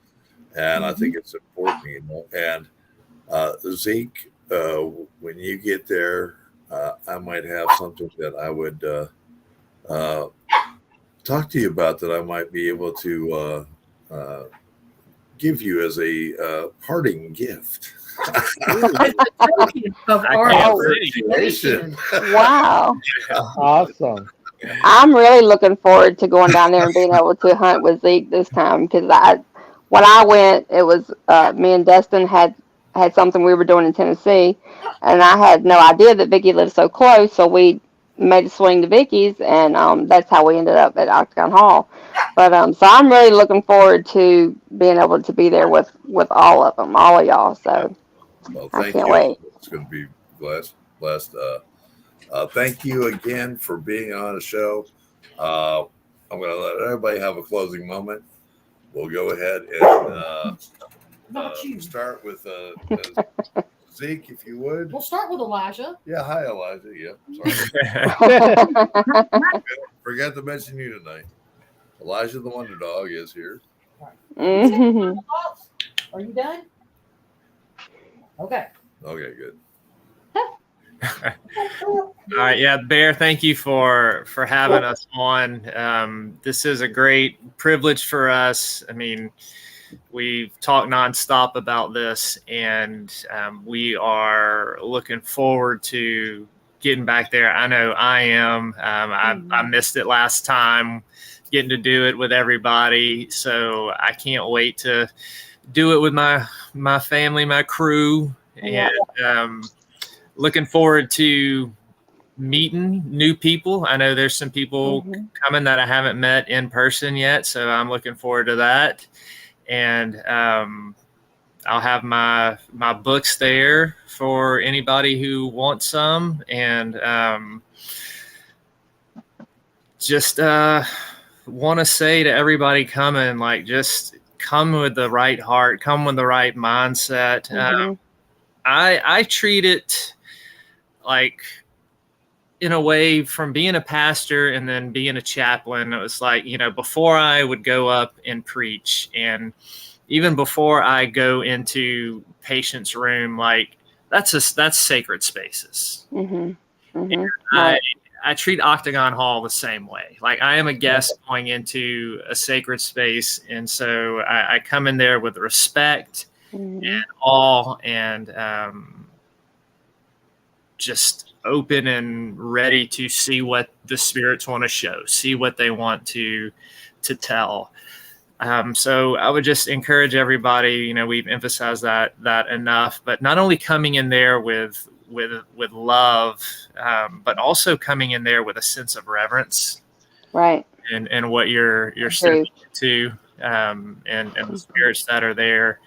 And I think it's important, And Zeke, when you get there, I might have something that I would talk to you about that I might be able to give you as a parting gift. Wow. Awesome. I'm really looking forward to going down there and being able to hunt with Zeke this time, because when I went, it was me and Dustin had something we were doing in Tennessee, and I had no idea that Vickie lived so close, so we made a swing to Vickie's, and that's how we ended up at Octagon Hall. But so I'm really looking forward to being able to be there with all of them, all of y'all. So well, I thank can't you. wait. It's going to be blessed. Thank you again for being on the show. I'm going to let everybody have a closing moment. We'll go ahead and start with Zeke, if you would. We'll start with Elijah. Yeah, hi, Elijah. Yeah, sorry. Forgot to mention you tonight. Elijah the Wonder Dog is here. Mm-hmm. Are you done? Okay. Okay, good. All right, yeah, Bear, thank you for having us on. This is a great privilege for us. I mean, we've talked nonstop about this, and we are looking forward to getting back there. I know I am. I missed it last time, getting to do it with everybody, so I can't wait to do it with my family, my crew, and looking forward to meeting new people. I know there's some people coming that I haven't met in person yet, so I'm looking forward to that. And I'll have my books there for anybody who wants some. And just want to say to everybody coming, like, just come with the right heart, come with the right mindset. I treat it like, in a way, from being a pastor and then being a chaplain, it was like, before I would go up and preach, and even before I go into patient's room, like that's sacred spaces. I treat Octagon Hall the same way. Like, I am a guest going into a sacred space, and so I come in there with respect and awe, and just open and ready to see what the spirits want to show, see what they want to tell. So I would just encourage everybody, we've emphasized that enough, but not only coming in there with love, but also coming in there with a sense of reverence, right? And what you're stepping into, and the spirits that are there.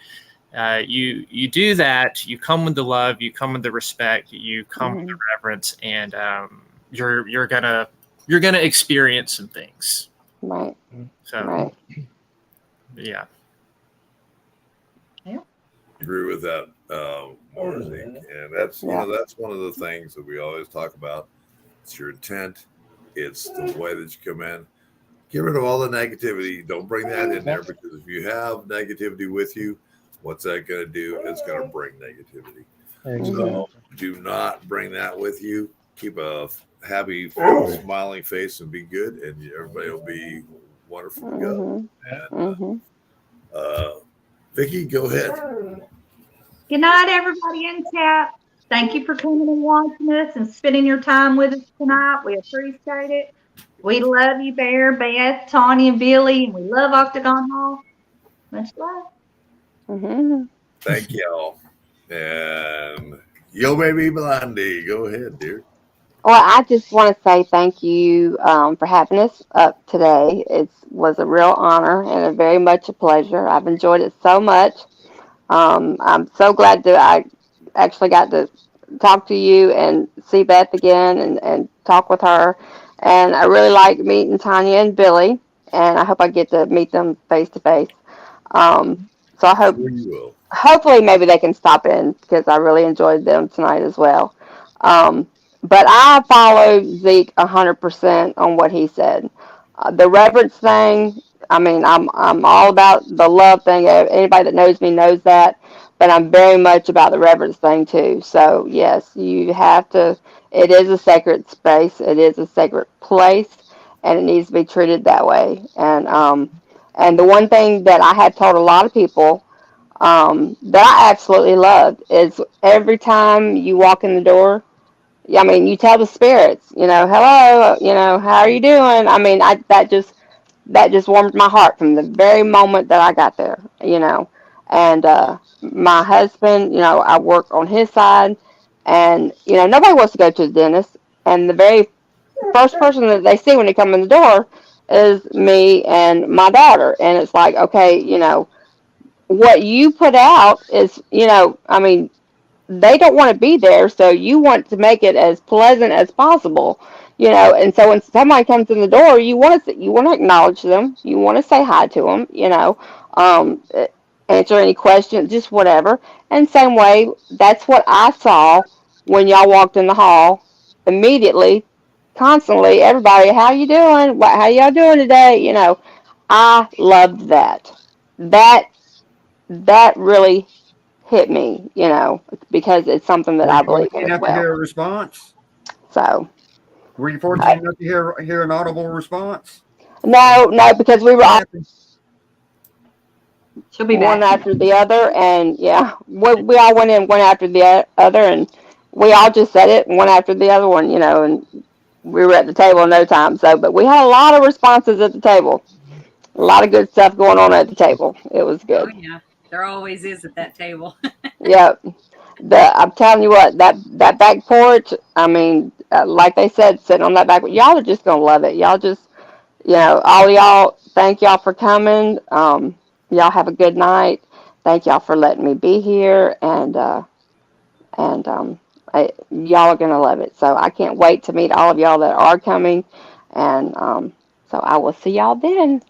You do that. You come with the love. You come with the respect. You come with the reverence, and you're gonna experience some things. Right. So, yeah. Agree with that, more, Zeke. And that's that's one of the things that we always talk about. It's your intent. It's the way that you come in. Get rid of all the negativity. Don't bring that in there, because if you have negativity with you, what's that going to do? It's going to bring negativity. So do not bring that with you. Keep a happy, smiling face and be good, and everybody will be wonderful to go. And, Vickie, go ahead. Good night, everybody in chat. Thank you for coming and watching us and spending your time with us tonight. We appreciate it. We love you, Bear, Beth, Tonya, and Billy, and we love Octagon Hall. Much love. Thank y'all. And Yobaby Blondie, go ahead, dear. Well, I just want to say thank you for having us up today. It was a real honor and a very much a pleasure. I've enjoyed it so much. I'm so glad that I actually got to talk to you and see Beth again and talk with her. And I really like meeting Tonya and Billy, and I hope I get to meet them face to face. So I hope, Sure you will. hopefully, maybe they can stop in because I really enjoyed them tonight as well. But I followed Zeke 100% on what he said. The reverence thing, I mean, I'm all about the love thing. Anybody that knows me knows that, but I'm very much about the reverence thing too. So yes, you have to. It is a sacred space. It is a sacred place, and it needs to be treated that way. And the one thing that I had told a lot of people that I absolutely loved is every time you walk in the door. I mean, you tell the spirits, hello, how are you doing? I mean, that just warmed my heart from the very moment that I got there. And my husband, I work on his side, and nobody wants to go to the dentist, and the very first person that they see when they come in the door is me and my daughter, and it's like, okay, what you put out is, I mean, they don't want to be there, so you want to make it as pleasant as possible, And so when somebody comes in the door, you want to acknowledge them, you want to say hi to them, um, answer any questions, just whatever. And same way, that's what I saw when y'all walked in the hall. Immediately, constantly, everybody, how you doing? How y'all doing today? I loved that. That that really hit me, because it's something that Were I you believe fortunate in as enough to hear well. a response? So, Were you fortunate enough to hear an audible response? no, because we were What all happened? She'll be one back. after the other, and yeah, we all went in one after the other, and we all just said it one after the other one, and we were at the table in no time. So, but we had a lot of responses at the table, a lot of good stuff going on at the table. It was Oh good. yeah, there always is at that table. Yep. I'm telling you what, that back porch. I mean, like they said, sitting on that back, y'all are just gonna love it. Y'all just, all of y'all. Thank y'all for coming. Y'all have a good night. Thank y'all for letting me be here, and y'all are gonna love it. So I can't wait to meet all of y'all that are coming, and so I will see y'all then.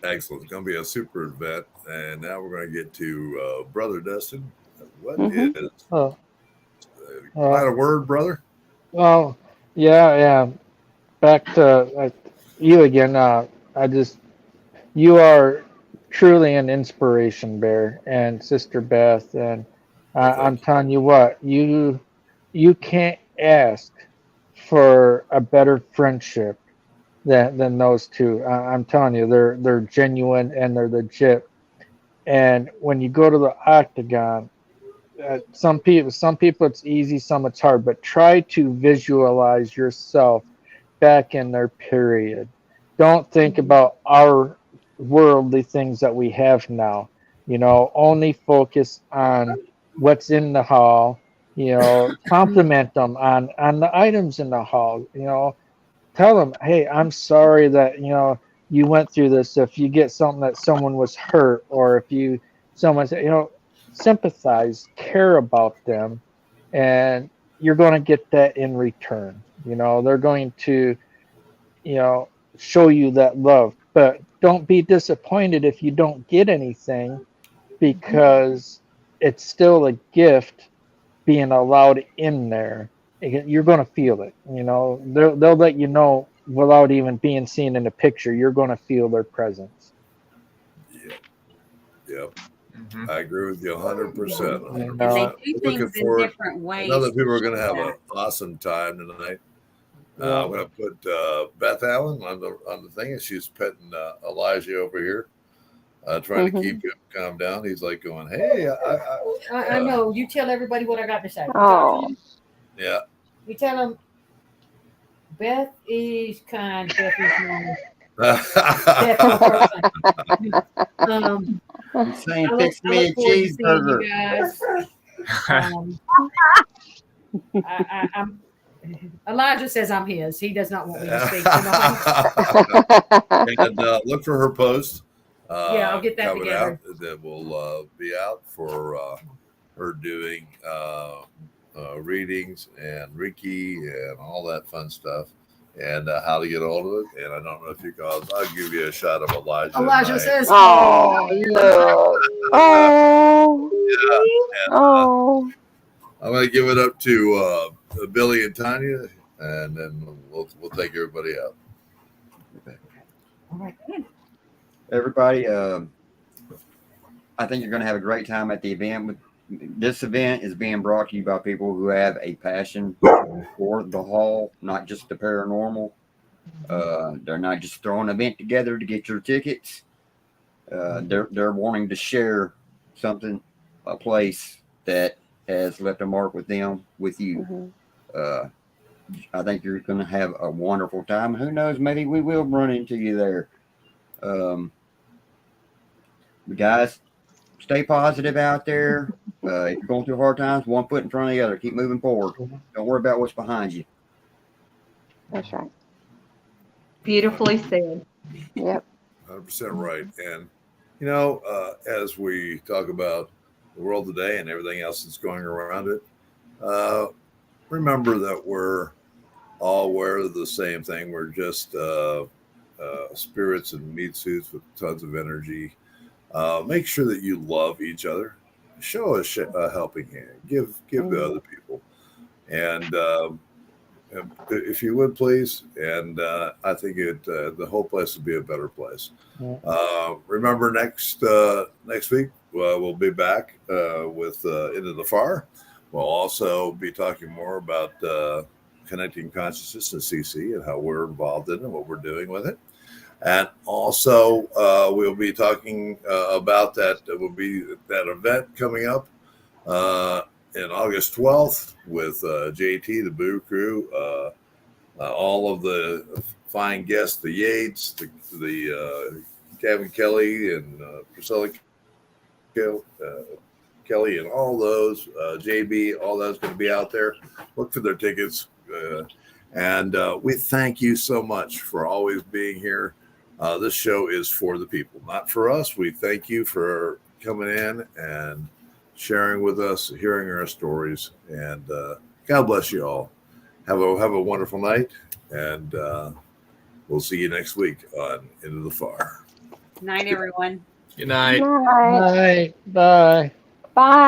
Excellent. It's going to be a super event. And now we're going to get to Brother Dustin. What Hmm. is Oh, not a word, brother? well, yeah. Back to you again. You are truly an inspiration, Bear, and Sister Beth, and Well, I'm thank you. telling you what, you can't ask for a better friendship than those two. I'm telling you, they're genuine and they're legit. And when you go to the octagon, some people it's easy, some it's hard, but try to visualize yourself back in their period. Don't think about our worldly things that we have now. Only focus on what's in the hall. Compliment them on the items in the hall. Tell them, hey, I'm sorry that you went through this. If you get something that someone was hurt, or if someone said, sympathize, care about them, and you're going to get that in return. They're going to you know, show you that love. But don't be disappointed if you don't get anything, because it's still a gift being allowed in there. You're going to feel it. They'll let you know without even being seen in a picture. You're going to feel their presence. Yep. Mhm. I agree with you 100%. And they 100%. do Looking things in forward. different ways. I know that people are to going to have show an awesome time tonight. Yeah. I'm going to put Beth Allen on the thing, and she's petting Elijah over here, trying to keep him calm down. He's like going, "Hey, I know. You tell everybody what I got to say. You Oh. talk to them, yeah." you tell them Beth is kind, Beth is normal. He's saying, I fix me a look forward to seeing cheeseburger. you guys. I'm Elijah says I'm his. He does not want me to speak tonight. And look for her post. Yeah, I'll get that coming together. out that will be out for her doing readings and Reiki and all that fun stuff, and how to get hold of it. And I don't know if you guys, I'll give you a shot of Elijah. Elijah says, Oh, look. Oh. Yeah, and, Oh. I'm going to give it up to Billy and Tonya, and then we'll take everybody out. all right. Everybody, I think you're going to have a great time at the event. This event is being brought to you by people who have a passion for the hall, not just the paranormal. They're not just throwing an event together to get your tickets. They're wanting to share something, a place that has left a mark with them, with you. I think you're going to have a wonderful time. Who knows? Maybe we will run into you there. Guys, stay positive out there. If you're going through hard times, one foot in front of the other. Keep moving forward. Don't worry about what's behind you. That's right. Beautifully said. Yep. 100% right. And, you know, as we talk about the world today and everything else that's going around it, remember that we're all aware of the same thing. We're just spirits in meat suits with tons of energy. Make sure that you love each other. Show a helping hand. Give to other people. And if you would, please. And I think the whole place would be a better place. Remember, next week we'll be back with Into the Far. We'll also be talking more about connecting consciousness and CC and how we're involved in it and what we're doing with it. And also we'll be talking about that. There will be that event coming up in August 12th with JT, the Boo Crew, all of the fine guests, the Yates, the Kevin Kelly and Priscilla Kelly and all those, JB, all those going to be out there. Look for their tickets. And we thank you so much for always being here. This show is for the people, not for us. We thank you for coming in and sharing with us, hearing our stories, and God bless you all. Have a wonderful night, and we'll see you next week on Into the Far. Night, everyone. Good night. Night. Bye. Bye. Bye.